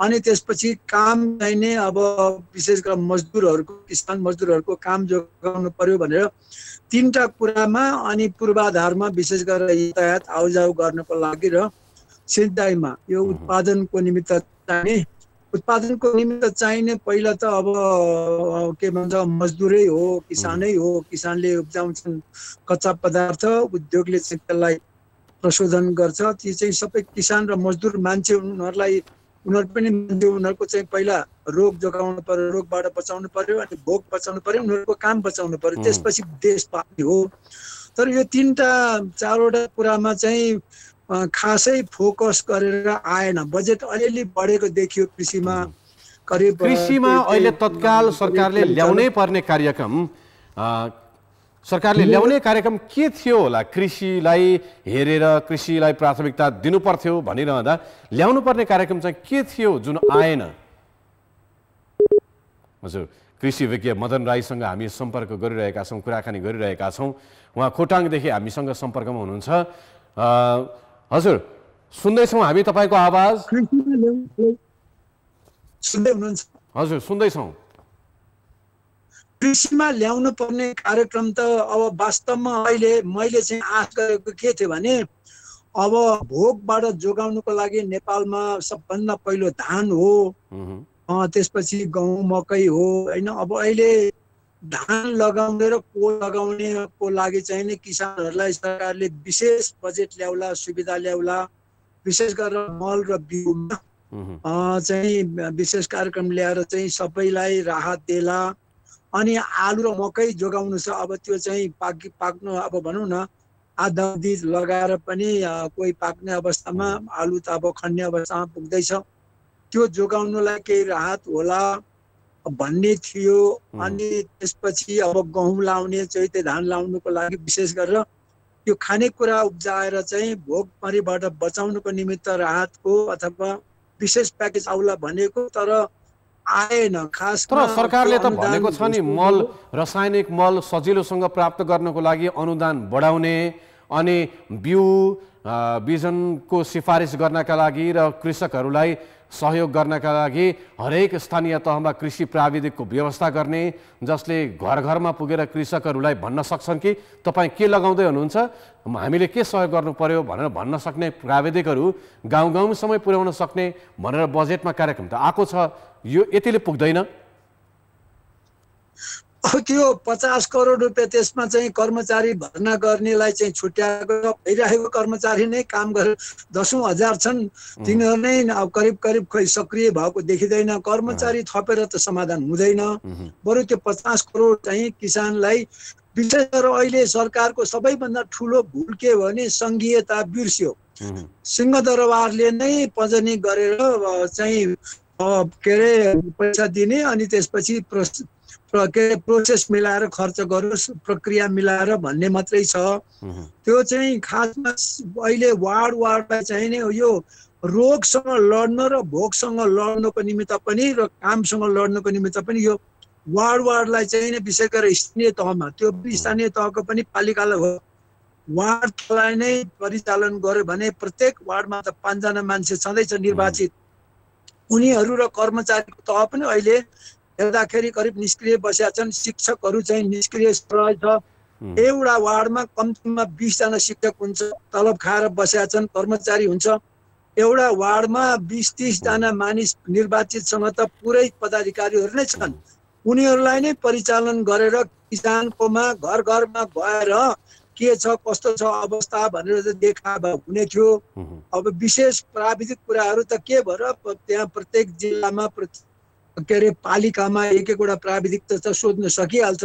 अनि त्यसपछि काम चाहिने अब विशेष गरेर मजदुरहरूको, किसान मजदुरहरूको काम जोगाउनु पर्यो भनेर तीनटा कुरामा अनि पूर्वाधारमा विशेष गरेर यातायात आउजाउ गर्नको लागि र सिँचाइमा यो उत्पादनको निमित्त चाहिने पहिला त अब के भन्छ मजदुरै हो, किसानै हो। किसानले उब्जाउँछन् कच्चा पदार्थ, उद्योगले चाहिँ त्यसलाई प्रशोधन गर्छ। ती चाहिँ सबै किसान र मजदुर मान्छे उनीहरू पनि मान्छे, उनीहरूको चाहिँ पहिला रोग जोगाउनु पर्यो, रोगबाट बचाउनु पर्यो, अनि भोक बचाउनु पर्यो, उनीहरूको काम बचाउनु पर्यो, त्यसपछि देश पाल्ने हो। तर यो तीनटा चारवटा कुरामा चाहिँ खासै फोकस गरेर आएन। बजेट अलिअलि बढेको देखियो कृषिमा, करिब कृषिमा अहिले तत्काल सरकारले ल्याउनै पर्ने कार्यक्रम के थियो होला? कृषिलाई हेरेर कृषिलाई प्राथमिकता दिनुपर्थ्यो भनिरहँदा ल्याउनु पर्ने कार्यक्रम चाहिँ के थियो जुन आएन? हजुर, कृषि विज्ञ मदन राईसँग हामी सम्पर्क गरिरहेका छौँ, कुराकानी गरिरहेका छौँ। उहाँ खोटाङदेखि हामीसँग सम्पर्कमा हुनुहुन्छ। हजुर, सुन्दैछौँ हामी तपाईँको आवाज। सुन्दै हुनुहुन्छ? हजुर, सुन्दैछौँ। कृषिमा ल्याउनु पर्ने कार्यक्रम त अब वास्तवमा अहिले मैले चाहिँ आश गरेको के थियो भने अब भोकबाट जोगाउनुको लागि नेपालमा सबभन्दा पहिलो धान हो, त्यसपछि गहुँ मकै हो होइन। अब अहिले धान लगाउने र को लगाउनेको लागि चाहिँ नि किसानहरूलाई सरकारले विशेष बजेट ल्याउला, सुविधा ल्याउला, विशेष गरेर मल र बिउमा चाहिँ विशेष कार्यक्रम ल्याएर चाहिँ सबैलाई राहत देला। अनि आलु र मकै जोगाउनु छ। अब त्यो चाहिँ पाक्नु अब भनौँ न आधा लगाएर पनि कोही पाक्ने अवस्थामा, आलु त अब खन्ने अवस्थामा पुग्दैछ। त्यो जोगाउनुलाई केही राहत होला भन्ने थियो। अनि त्यसपछि अब गहुँ लाउने, चैते धान लाउनुको लागि विशेष गरेर यो खानेकुरा उब्जाएर चाहिँ भोकमरीबाट बचाउनुको निमित्त राहतको अथवा विशेष प्याकेज आउला भनेको, तर आएन। खास तर सरकारले त भनेको छ नि मल, रासायनिक मल सजिलोसँग प्राप्त गर्नको लागि अनुदान बढाउने, अनि बिजनको सिफारिस गर्नका लागि र कृषकहरूलाई सहयोग गर्नका लागि हरेक स्थानीय तहमा कृषि प्राविधिकको व्यवस्था गर्ने, जसले घर घरमा पुगेर कृषकहरूलाई भन्न सक्छन् कि तपाईँ के लगाउँदै हुनुहुन्छ, हामीले के सहयोग गर्नु पर्यो भनेर भन्न सक्ने प्राविधिकहरू गाउँ गाउँसम्म पुर्याउन सक्ने भनेर बजेटमा कार्यक्रम त आएको छ। यो यतिले पुग्दैन? त्यो 50 करोड रुपियाँ त्यसमा चाहिँ कर्मचारी भर्ना गर्नेलाई चाहिँ छुट्याएको, भइरहेको कर्मचारी नै काम गरेर 10,000 छन्, तिनीहरू नै अब करिब खोइ सक्रिय भएको देखिँदैन। कर्मचारी थपेर त समाधान हुँदैन। बरु त्यो 50 करोड चाहिँ किसानलाई, विशेष गरेर अहिले सरकारको सबैभन्दा ठुलो भुल के भने सङ्घीयता बिर्स्यो। सिंहदरबारले नै पजनी गरेर चाहिँ के अरे पैसा दिने, अनि त्यसपछि प्रोसेस मिलाएर खर्च गरोस्, प्रक्रिया मिलाएर भन्ने मात्रै छ। त्यो चाहिँ खासमा अहिले वार्डलाई चाहिँ नि यो रोगसँग लड्न र भोकसँग लड्नको निमित्त पनि र कामसँग लड्नको निमित्त पनि यो वार्डलाई चाहिँ नि विशेष गरेर स्थानीय तहमा, त्यो स्थानीय तहको पनि पालिकालाई हो, वार्डलाई नै परिचालन गर्यो भने प्रत्येक वार्डमा त 5 जना मान्छे छँदैछ निर्वाचित। उनीहरू र कर्मचारीको तह पनि अहिले हेर्दाखेरि करिब निष्क्रिय बसेका छन्। शिक्षकहरू चाहिँ निष्क्रिय रहेछ। एउटा वार्डमा कम्तीमा 20 जना शिक्षक हुन्छ, तलब खाएर बसेका छन्, कर्मचारी हुन्छ। एउटा वार्डमा 20-30 जना मानिस निर्वाचितसँग त पुरै पदाधिकारीहरू नै छन्। उनीहरूलाई नै परिचालन गरेर किसानकोमा घर घरमा गएर के छ कस्तो छ अवस्था भनेर देखावा हुने थियो। अब विशेष प्राविधिक कुराहरू त के भएर त्यहाँ प्रत्येक जिल्लामा के अरे पालिकामा एक-एकवटा प्राविधिक त सोध्न सकिहाल्छ।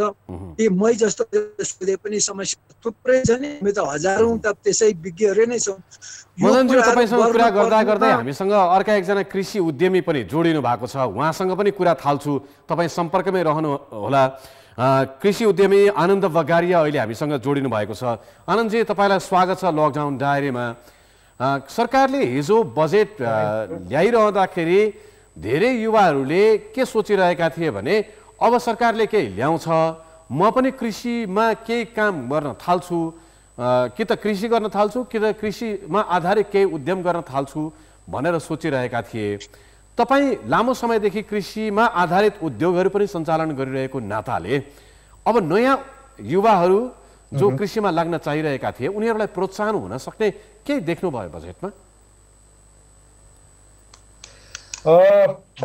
यी मै जस्तो सोधे पनि समस्या थुप्रै छ नि, हामी त हजारौं त त्यसै विज्ञहरू नै छौँ। मदनजी, तपाईसँग कुरा गर्दा गर्दै हामीसँग अर्का एकजना कृषि उद्यमी पनि जोडिनु भएको छ, उहाँसँग पनि कुरा थाल्छु। तपाईँ सम्पर्कमै रहनु होला। कृषि उद्यमी आनन्द बगारिया अहिले हामीसँग जोडिनु भएको छ। आनन्दजी, तपाईँलाई स्वागत छ लकडाउन डायरीमा। सरकारले हिजो बजेट ल्याइरहँदाखेरि धेरै युवाहरूले के सोचिरहेका थिए भने अब सरकारले केही ल्याउँछ, म पनि कृषिमा केही काम गर्न थाल्छु, कि त कृषि गर्न थाल्छु कि त कृषिमा आधारित केही उद्यम गर्न थाल्छु भनेर सोचिरहेका थिए। तपाईँ लामो समयदेखि कृषिमा आधारित उद्योगहरू पनि सञ्चालन गरिरहेको नाताले अब नयाँ युवाहरू जो कृषिमा लाग्न चाहिरहेका थिए उनीहरूलाई प्रोत्साहन हुन सक्ने केही देख्नुभयो बजेटमा?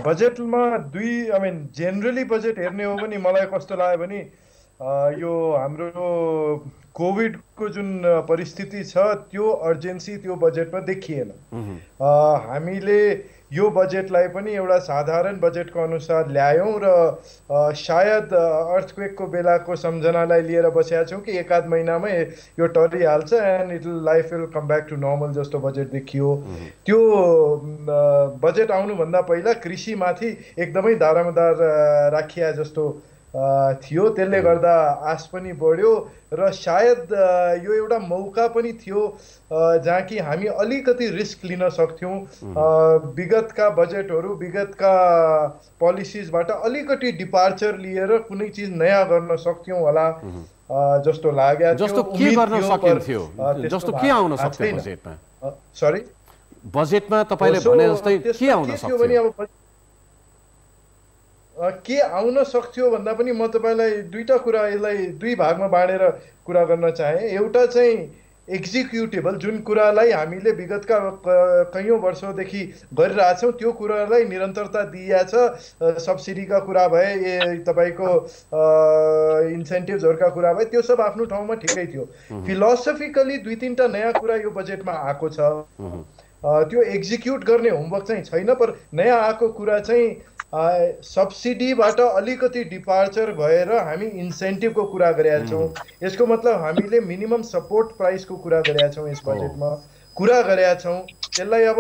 बजेटमा जेनरली बजेट हेर्ने हो भने मलाई कस्तो लाग्यो भने यो हाम्रो कोभिडको जुन परिस्थिति छ त्यो अर्जेन्सी त्यो बजेटमा देखिएन। हामीले यो बजेटलाई पनि एउटा साधारण बजेटको अनुसार ल्यायौँ र सायद अर्थक्वेकको बेलाको सम्झनालाई लिएर बसेका छौँ कि एक आध महिनामै यो टरिहाल्छ and life will come back to normal जस्तो बजेट देखियो। त्यो बजेट आउनुभन्दा पहिला कृषिमाथि एकदमै दारामदार राखिया जस्तो थियो, त्यसले गर्दा आश पनि बढ्यो र सायद यो एउटा मौका पनि थियो जहाँ कि हामी अलिकति रिस्क लिन सक्थ्यौँ। विगतका बजेटहरू विगतका पोलिसिजबाट अलिकति डिपार्चर लिएर कुनै चिज नयाँ गर्न सक्थ्यौँ होला जस्तो लाग्यो। जस्तो के गर्न सकिन्थ्यो, जस्तो के आउन सक्थ्यो बजेटमा? सरी, बजेटमा तपाईले भने जस्तै के आउन सक्थ्यो? के आउन सक्थ्यो भन्दा पनि म तपाईँलाई दुईटा कुरा यसलाई दुई भागमा बाँडेर कुरा गर्न चाहे। एउटा चाहिँ एक्जिक्युटेबल, जुन कुरालाई हामीले विगतका कैयौँ वर्षौँदेखि गरिरहेछौँ त्यो कुरालाई निरन्तरता दिइएको छ। सब्सिडीका कुरा भए, तपाईँको इन्सेन्टिभ्सहरूका कुरा भए, त्यो सब आफ्नो ठाउँमा ठिकै थियो। फिलोसफिकली दुई तिनवटा नयाँ कुरा यो बजेटमा आएको छ, त्यो एक्जिक्युट गर्ने होमवर्क चाहिँ छैन। पर नयाँ आएको कुरा चाहिँ सब्सिडीबाट अलिकति डिपार्चर भएर हामी इन्सेन्टिभको कुरा गरेका छौँ। यसको मतलब हामीले मिनिमम सपोर्ट प्राइसको कुरा गरेका छौँ, यस बजेटमा कुरा गरेका छौँ। त्यसलाई अब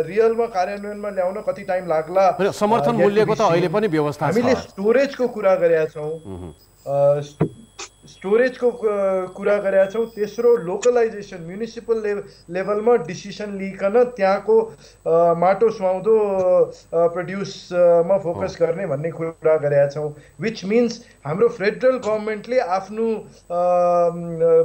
रियलमा कार्यान्वयनमा ल्याउन कति टाइम लाग्ला, समर्थन मूल्यको त अहिले पनि व्यवस्था छ। हामीले स्टोरेजको कुरा गरेका छौँ, स्टोरेजको कुरा गरेका छौँ। तेस्रो लोकलाइजेसन, म्युनिसिपल लेभलमा डिसिसन लिइकन त्यहाँको माटो सुहाउँदो प्रड्युसमा फोकस गर्ने भन्ने कुरा गरेका छौँ। विच मिन्स हाम्रो फेडरल गभर्मेन्टले आफ्नो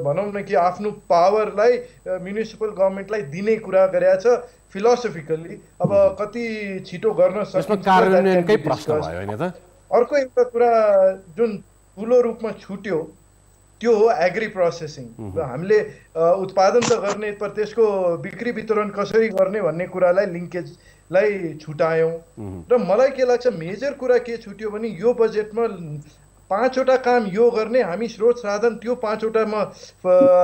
भनौँ न कि आफ्नो पावरलाई म्युनिसिपल गभर्मेन्टलाई दिने कुरा गरेका छ फिलोसफिकली। अब कति छिटो गर्न सकिन्छ कार्यान्वयनकै प्रश्न भयो हैन त। अर्को एउटा कुरा जुन ठुलो रूपमा छुट्यो त्यो हो एग्री प्रोसेसिङ। हामीले उत्पादन त गर्ने पर त्यसको बिक्री वितरण कसरी गर्ने भन्ने कुरालाई लिङ्केजलाई छुटायौँ। र मलाई के लाग्छ मेजर कुरा के छुट्यो भने यो बजेटमा 5वटा काम यो गर्ने, हामी स्रोत साधन त्यो 5वटामा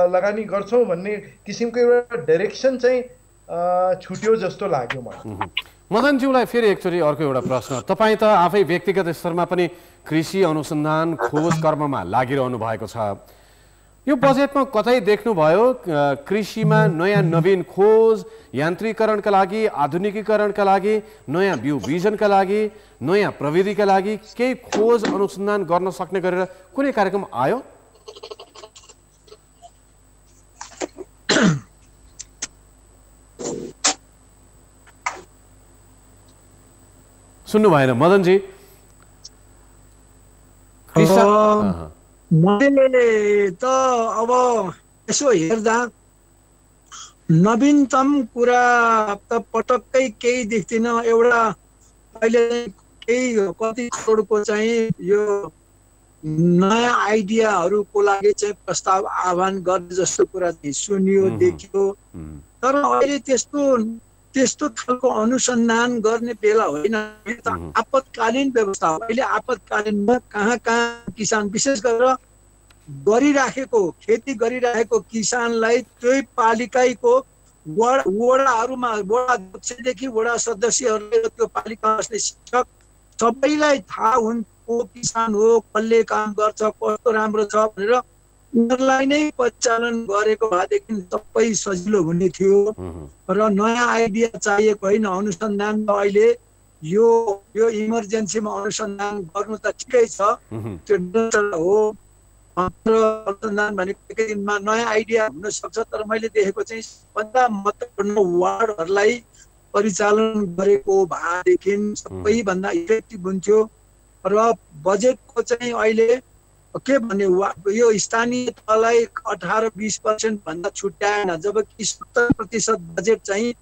लगानी गर्छौँ भन्ने किसिमको एउटा डाइरेक्सन चाहिँ छुट्यो जस्तो लाग्यो मलाई। मदनज्यूलाई फेरि एकचोटि अर्को एउटा प्रश्न, तपाईँ त आफै व्यक्तिगत स्तरमा पनि कृषि अनुसन्धान खोज कर्ममा लागिरहनु भएको छ। यो बजेटमा कतै देख्नुभयो कृषिमा नयाँ नवीन खोज, यान्त्रिकरणका लागि, आधुनिकीकरणका लागि, नयाँ बिउ बिजनका लागि, नयाँ प्रविधिका लागि केही खोज अनुसन्धान गर्न सक्ने गरेर कुनै कार्यक्रम आयो? सुन्नु भएन मदनजी? मैले त अब यसो हेर्दा नवीनतम कुरा त पटक्कै केही देख्दिनँ। एउटा अहिले केही कति करोडको चाहिँ यो नयाँ आइडियाहरूको लागि चाहिँ प्रस्ताव आह्वान गर्ने जस्तो कुरा चाहिँ सुनियो, देखियो। तर अहिले त्यस्तो खालको अनुसन्धान गर्ने बेला होइन। त आपतकालीन व्यवस्था हो। अहिले आपतकालीनमा कहाँ किसान, विशेष गरेर खेती गरिराखेको किसानलाई त्यही पालिकाको वडाहरूमा, वडा अध्यक्षदेखि वडा सदस्यहरूले, त्यो पालिका बस्ने शिक्षक सबैलाई थाहा हुन्छ को किसान हो, कसले काम गर्छ, कस्तो राम्रो छ भनेर उनीहरूलाई नै परिचालन गरेको भएदेखि सबै सजिलो हुने थियो। र नयाँ आइडिया चाहिएको होइन। अनुसन्धान अहिले यो इमर्जेन्सीमा अनुसन्धान गर्नु त ठिकै छ, त्यो हो। अनुसन्धान भनेको एकै दिनमा नयाँ आइडिया हुन सक्छ। तर मैले देखेको चाहिँ भन्दा महत्त्वपूर्ण वार्डहरूलाई परिचालन गरेको भएदेखि सबैभन्दा इफेक्टिभ हुन्थ्यो। र बजेटको चाहिँ अहिले के भने यो स्थानीय तहलाई 18-20% भन्दा छुट्याएन, जबकि 70% बजेट चाहिँ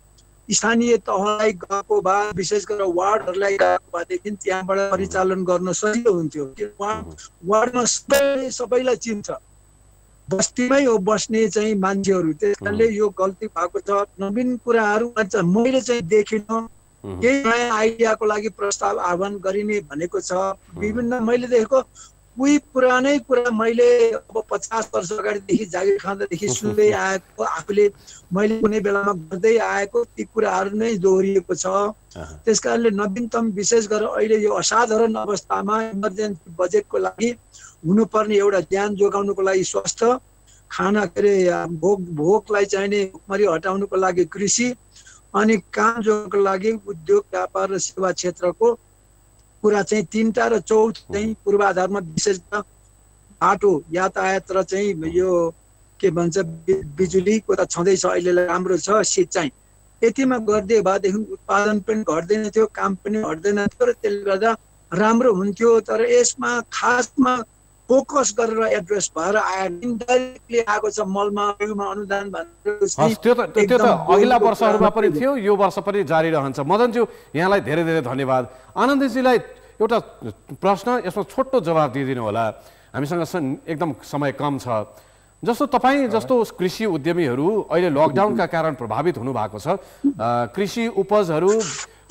स्थानीय तहलाई गएको भए, विशेष गरेर वार्डहरूलाई गएको भएदेखि त्यहाँबाट परिचालन गर्न सजिलो हुन्थ्यो। वार्डमा सबैलाई चिन्छ, बस्तीमै हो बस्ने चाहिँ मान्छेहरू, त्यस कारणले यो गल्ती भएको छ। नवीन कुराहरू मैले चाहिँ देखिनँ, केही नयाँ आइडियाको लागि प्रस्ताव आह्वान गरिने भनेको छ। विभिन्न मैले देखेको उही पुरानै कुरा मैले अब 50 वर्ष अगाडिदेखि जागिर खाँदादेखि सुन्दै आएको, आफूले मैले कुनै बेलामा गर्दै आएको ती कुराहरू नै दोहोरिएको छ। त्यस कारणले नवीनतम विशेष गरेर अहिले यो असाधारण अवस्थामा इमर्जेन्सी बजेटको लागि हुनुपर्ने एउटा ज्ञान जोगाउनुको लागि स्वास्थ्य, खाना के अरे भोकलाई चाहिने भोकमरी हटाउनुको लागि कृषि, अनि काम जोगाउनुको लागि उद्योग व्यापार र सेवा क्षेत्रको कुरा चाहिँ 3टा र 4 चाहिँ पूर्वाधारमा विशेष बाटो यातायात र चाहिँ यो के भन्छ बिजुलीको त छँदैछ अहिले राम्रो छ, सिँचाइ यतिमा गरिदिए भएदेखि उत्पादन पनि घट्दैन थियो, काम पनि घट्दैन थियो र त्यसले गर्दा राम्रो हुन्थ्यो। तर यसमा खासमा फोकस गरेर एड्रेस भएर आयो, इन्डाइरेक्टली आएको छ मलमा अनुदान भनेर। त्यो त अघिल्ला वर्षहरूमा पनि थियो, यो वर्ष पनि जारी रहन्छ। मदनज्यू यहाँलाई धेरै धेरै धन्यवाद। आनन्दजीलाई एउटा प्रश्न, यसमा छोटो जवाब दिइदिनु होला, हामीसँग एकदम समय कम छ। जस्तो तपाईँ जस्तो कृषि उद्यमीहरू अहिले लकडाउनका कारण प्रभावित हुनुभएको छ, कृषि उपजहरू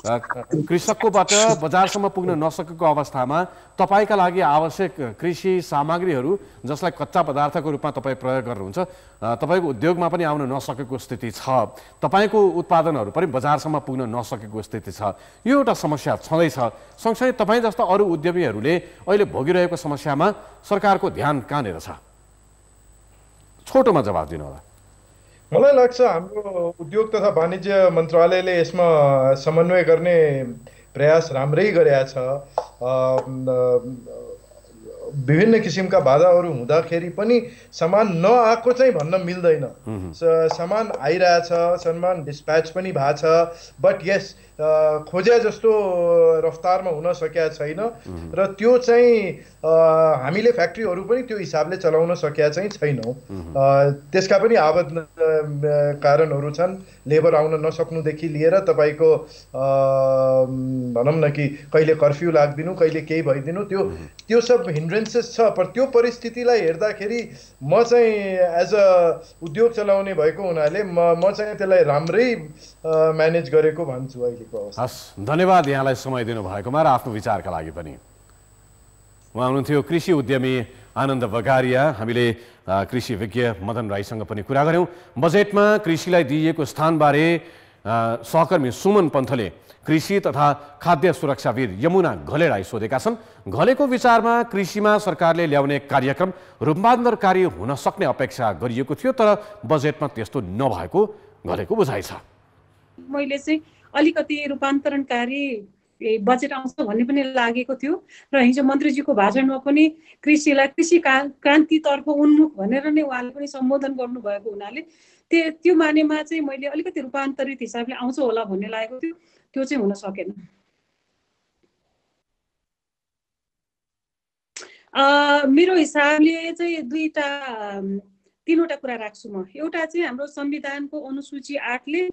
कृषककोबाट बजारसम्म पुग्न नसकेको अवस्थामा तपाईँका लागि आवश्यक कृषि सामग्रीहरू जसलाई कच्चा पदार्थको रूपमा तपाईँ प्रयोग गर्नुहुन्छ, तपाईँको उद्योगमा पनि आउन नसकेको स्थिति छ, तपाईँको उत्पादनहरू पनि बजारसम्म पुग्न नसकेको स्थिति छ, यो एउटा समस्या छँदैछ। सँगसँगै तपाईँ जस्ता अरू उद्यमीहरूले अहिले भोगिरहेको समस्यामा सरकारको ध्यान कहाँनिर छ? छोटोमा जवाब दिनुहोला। मलाई लाग्छ हाम्रो उद्योग तथा वाणिज्य मन्त्रालयले यसमा समन्वय गर्ने प्रयास राम्रै गरेको छ। विभिन्न किसिमका बाधाहरू हुँदाखेरि पनि सामान नआएको चाहिँ भन्न मिल्दैन। सामान आइरहेछ, सामान डिस्प्याच पनि भएको छ, बट यस खोजे जस्तो रफ्तारमा हुन सकेका छैन र त्यो चाहिँ हामीले फ्याक्ट्रीहरू पनि त्यो हिसाबले चलाउन सकेका चाहिँ छैनौँ। त्यसका पनि आवत कारणहरू छन्, लेबर आउन नसक्नुदेखि लिएर तपाईँको भनौँ न कि कहिले कर्फ्यू लाग्दिनु, कहिले केही भइदिनु, त्यो सब हिन्ड्रेन्सेस छ। पर त्यो परिस्थितिलाई हेर्दाखेरि म चाहिँ एज अ उद्योग चलाउने भएको हुनाले म चाहिँ त्यसलाई राम्रै म्यानेज गरेको भन्छु अहिलेको अवस्था। हस्, धन्यवाद यहाँलाई समय दिनुभएकोमा र आफ्नो विचारका लागि पनि। उहाँ हुनुहुन्थ्यो कृषि उद्यमी आनन्द बगारिया। हामीले कृषि विज्ञ मदन राईसँग पनि कुरा गऱ्यौँ। बजेटमा कृषिलाई दिइएको स्थानबारे सहकर्मी सुमन पन्थले कृषि तथा खाद्य सुरक्षाविद यमुना घलेलाई सोधेका छन्। घलेको विचारमा कृषिमा सरकारले ल्याउने कार्यक्रम रूपान्तरकारी हुन सक्ने अपेक्षा गरिएको थियो, तर बजेटमा त्यस्तो नभएको घलेको बुझाइ छ। मैले चाहिँ अलिकति रूपान्तरणकारी बजेट आउँछ भन्ने पनि लागेको थियो र हिजो मन्त्रीजीको भाषणमा पनि कृषिलाई कृषि क्रान्तितर्फ उन्मुख भनेर नै उहाँले पनि सम्बोधन गर्नुभएको हुनाले त्यो मानेमा चाहिँ मैले अलिकति रूपान्तरित हिसाबले आउँछ होला भन्ने लागेको थियो, त्यो चाहिँ हुन सकेन। मेरो हिसाबले चाहिँ तीनवटा कुरा राख्छु म। एउटा चाहिँ हाम्रो संविधानको अनुसूची 8ले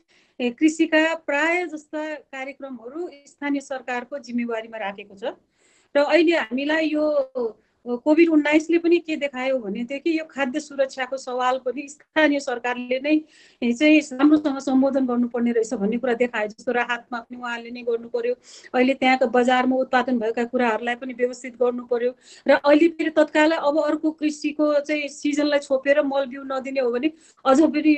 कृषिका प्राय जस्ता कार्यक्रमहरू स्थानीय सरकारको जिम्मेवारीमा राखेको छ र अहिले हामीलाई यो कोभिड-19ले पनि के देखायो भने कि यो खाद्य सुरक्षाको सवाल पनि स्थानीय सरकारले नै चाहिँ राम्रोसँग सम्बोधन गर्नुपर्ने रहेछ भन्ने कुरा देखायो। जस्तो राहतमा पनि उहाँले नै गर्नु पर्यो, अहिले त्यहाँको बजारमा उत्पादन भएका कुराहरूलाई पनि व्यवस्थित गर्नु पर्यो र अहिले फेरि तत्कालै अब अर्को कृषिको चाहिँ सिजनलाई छोपेर मल बिउ नदिने हो भने अझ फेरि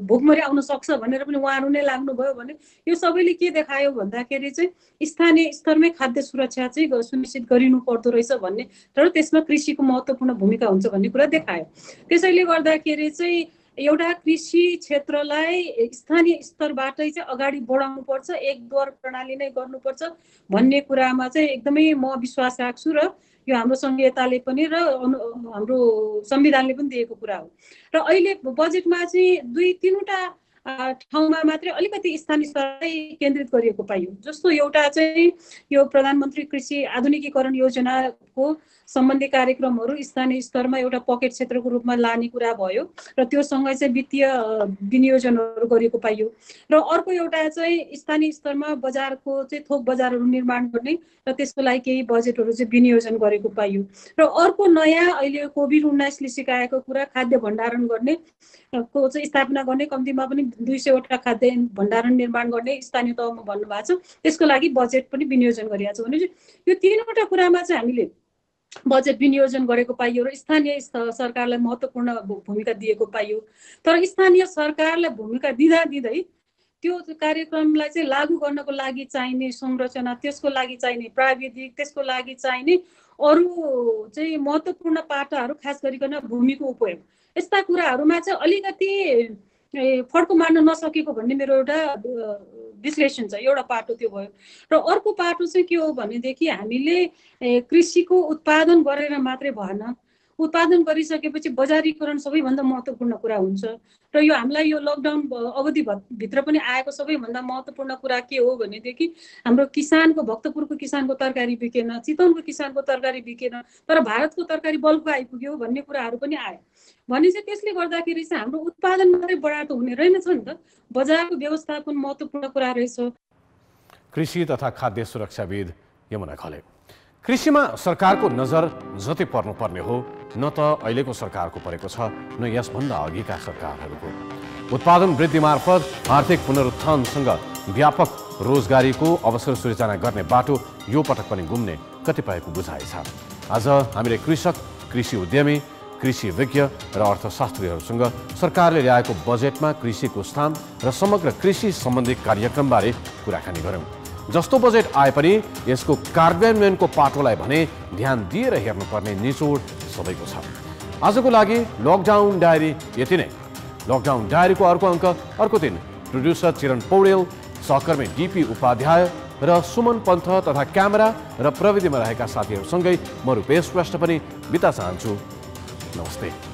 भोकमरी आउन सक्छ भनेर पनि उहाँहरू नै लाग्नुभयो भने यो सबैले के देखायो भन्दाखेरि चाहिँ स्थानीय स्तरमै खाद्य सुरक्षा चाहिँ सुनिश्चित गरिनु पर्दो रहेछ भन्ने र त्यसमा कृषिको महत्त्वपूर्ण भूमिका हुन्छ भन्ने कुरा देखायो। त्यसैले गर्दाखेरि चाहिँ एउटा कृषि क्षेत्रलाई स्थानीय स्तरबाटै चाहिँ अगाडि बढाउनु पर्छ, एक द्वार प्रणाली नै गर्नुपर्छ भन्ने कुरामा चाहिँ एकदमै म विश्वास राख्छु र यो हाम्रो संहिताले पनि र हाम्रो संविधानले पनि दिएको कुरा हो। र अहिले बजेटमा चाहिँ 2-3वटा ठाउँमा मात्रै अलिकति स्थानीय स्तरलाई केन्द्रित गरिएको पाइयो। जस्तो एउटा चाहिँ यो प्रधानमन्त्री कृषि आधुनिकीकरण योजनाको सम्बन्धी कार्यक्रमहरू स्थानीय स्तरमा एउटा पकेट क्षेत्रको रूपमा लाने कुरा भयो र त्योसँगै चाहिँ वित्तीय विनियोजनहरू गरेको पाइयो। र अर्को एउटा चाहिँ स्थानीय स्तरमा बजारको चाहिँ थोक बजारहरू निर्माण गर्ने र त्यसको लागि केही बजेटहरू चाहिँ विनियोजन गरेको पाइयो। र अर्को नयाँ अहिले कोभिड-19ले सिकाएको कुरा खाद्य भण्डारण गर्ने को चाहिँ स्थापना गर्ने, कम्तीमा पनि 200वटा खाद्य भण्डारण निर्माण गर्ने स्थानीय तहमा भन्नुभएको छ, त्यसको लागि बजेट पनि विनियोजन गरिएको छ। भनेपछि यो तीनवटा कुरामा चाहिँ हामीले बजेट विनियोजन गरेको पाइयो र स्थानीय सरकारलाई महत्त्वपूर्ण भूमिका दिएको पाइयो। तर स्थानीय सरकारलाई भूमिका दिँदै त्यो कार्यक्रमलाई चाहिँ लागू गर्नको लागि चाहिने संरचना, त्यसको लागि चाहिने प्राविधिक, त्यसको लागि चाहिने अरू चाहिँ महत्त्वपूर्ण पाटाहरू, खास गरिकन भूमिको उपयोग, यस्ता कुराहरूमा चाहिँ अलिकति फड्को मार्न नसकेको भन्ने मेरो एउटा विश्लेषण छ। एउटा पाटो त्यो भयो। र अर्को पाटो चाहिँ के हो भनेदेखि हामीले कृषिको उत्पादन गरेर मात्रै भएन, उत्पादन गरिसकेपछि बजारीकरण सबैभन्दा महत्त्वपूर्ण कुरा हुन्छ। र यो हामीलाई यो लकडाउन अवधिभित्र पनि आएको सबैभन्दा महत्त्वपूर्ण कुरा के हो भनेदेखि हाम्रो किसानको, भक्तपुरको किसानको तरकारी बिकेन, चितवनको किसानको तरकारी बिकेन, तर भारतको तरकारी बल्कको आइपुग्यो भन्ने कुराहरू पनि आयो भने चाहिँ त्यसले गर्दाखेरि चाहिँ हाम्रो उत्पादन मात्रै बढाएको हुने रहेनछ नि त, बजारको व्यवस्थापन महत्त्वपूर्ण कुरा रहेछ। कृषि तथा खाद्य सुरक्षाविद यमुना खले। कृषिमा सरकारको नजर जति पर्नुपर्ने हो न त अहिलेको सरकारको परेको छ न यसभन्दा अघिका सरकारहरूको। उत्पादन वृद्धि मार्फत आर्थिक पुनरुत्थानसँग व्यापक रोजगारीको अवसर सृजना गर्ने बाटो यो पटक पनि गुम्ने कतिपयको बुझाइ छ। आज हामीले कृषक, कृषि उद्यमी, कृषि विज्ञ र अर्थशास्त्रीहरूसँग सरकारले ल्याएको बजेटमा कृषिको स्थान र समग्र कृषि सम्बन्धी कार्यक्रमबारे कुराकानी गऱ्यौँ। जस्तो बजेट आए पनि यसको कार्यान्वयनको पाटोलाई भने ध्यान दिएर हेर्नुपर्ने निचोड सबैको छ। आजको लागि लकडाउन डायरी यति नै। लकडाउन डायरीको अर्को अङ्क अर्को दिन प्रोड्युसर चिरण पौडेल, सहकर्मी डिपी उपाध्याय र सुमन पन्थ तथा क्यामेरा र प्रविधिमा रहेका साथीहरूसँगै म रूपेश श्रेष्ठ पनि बिता चाहन्छु। नमस्ते।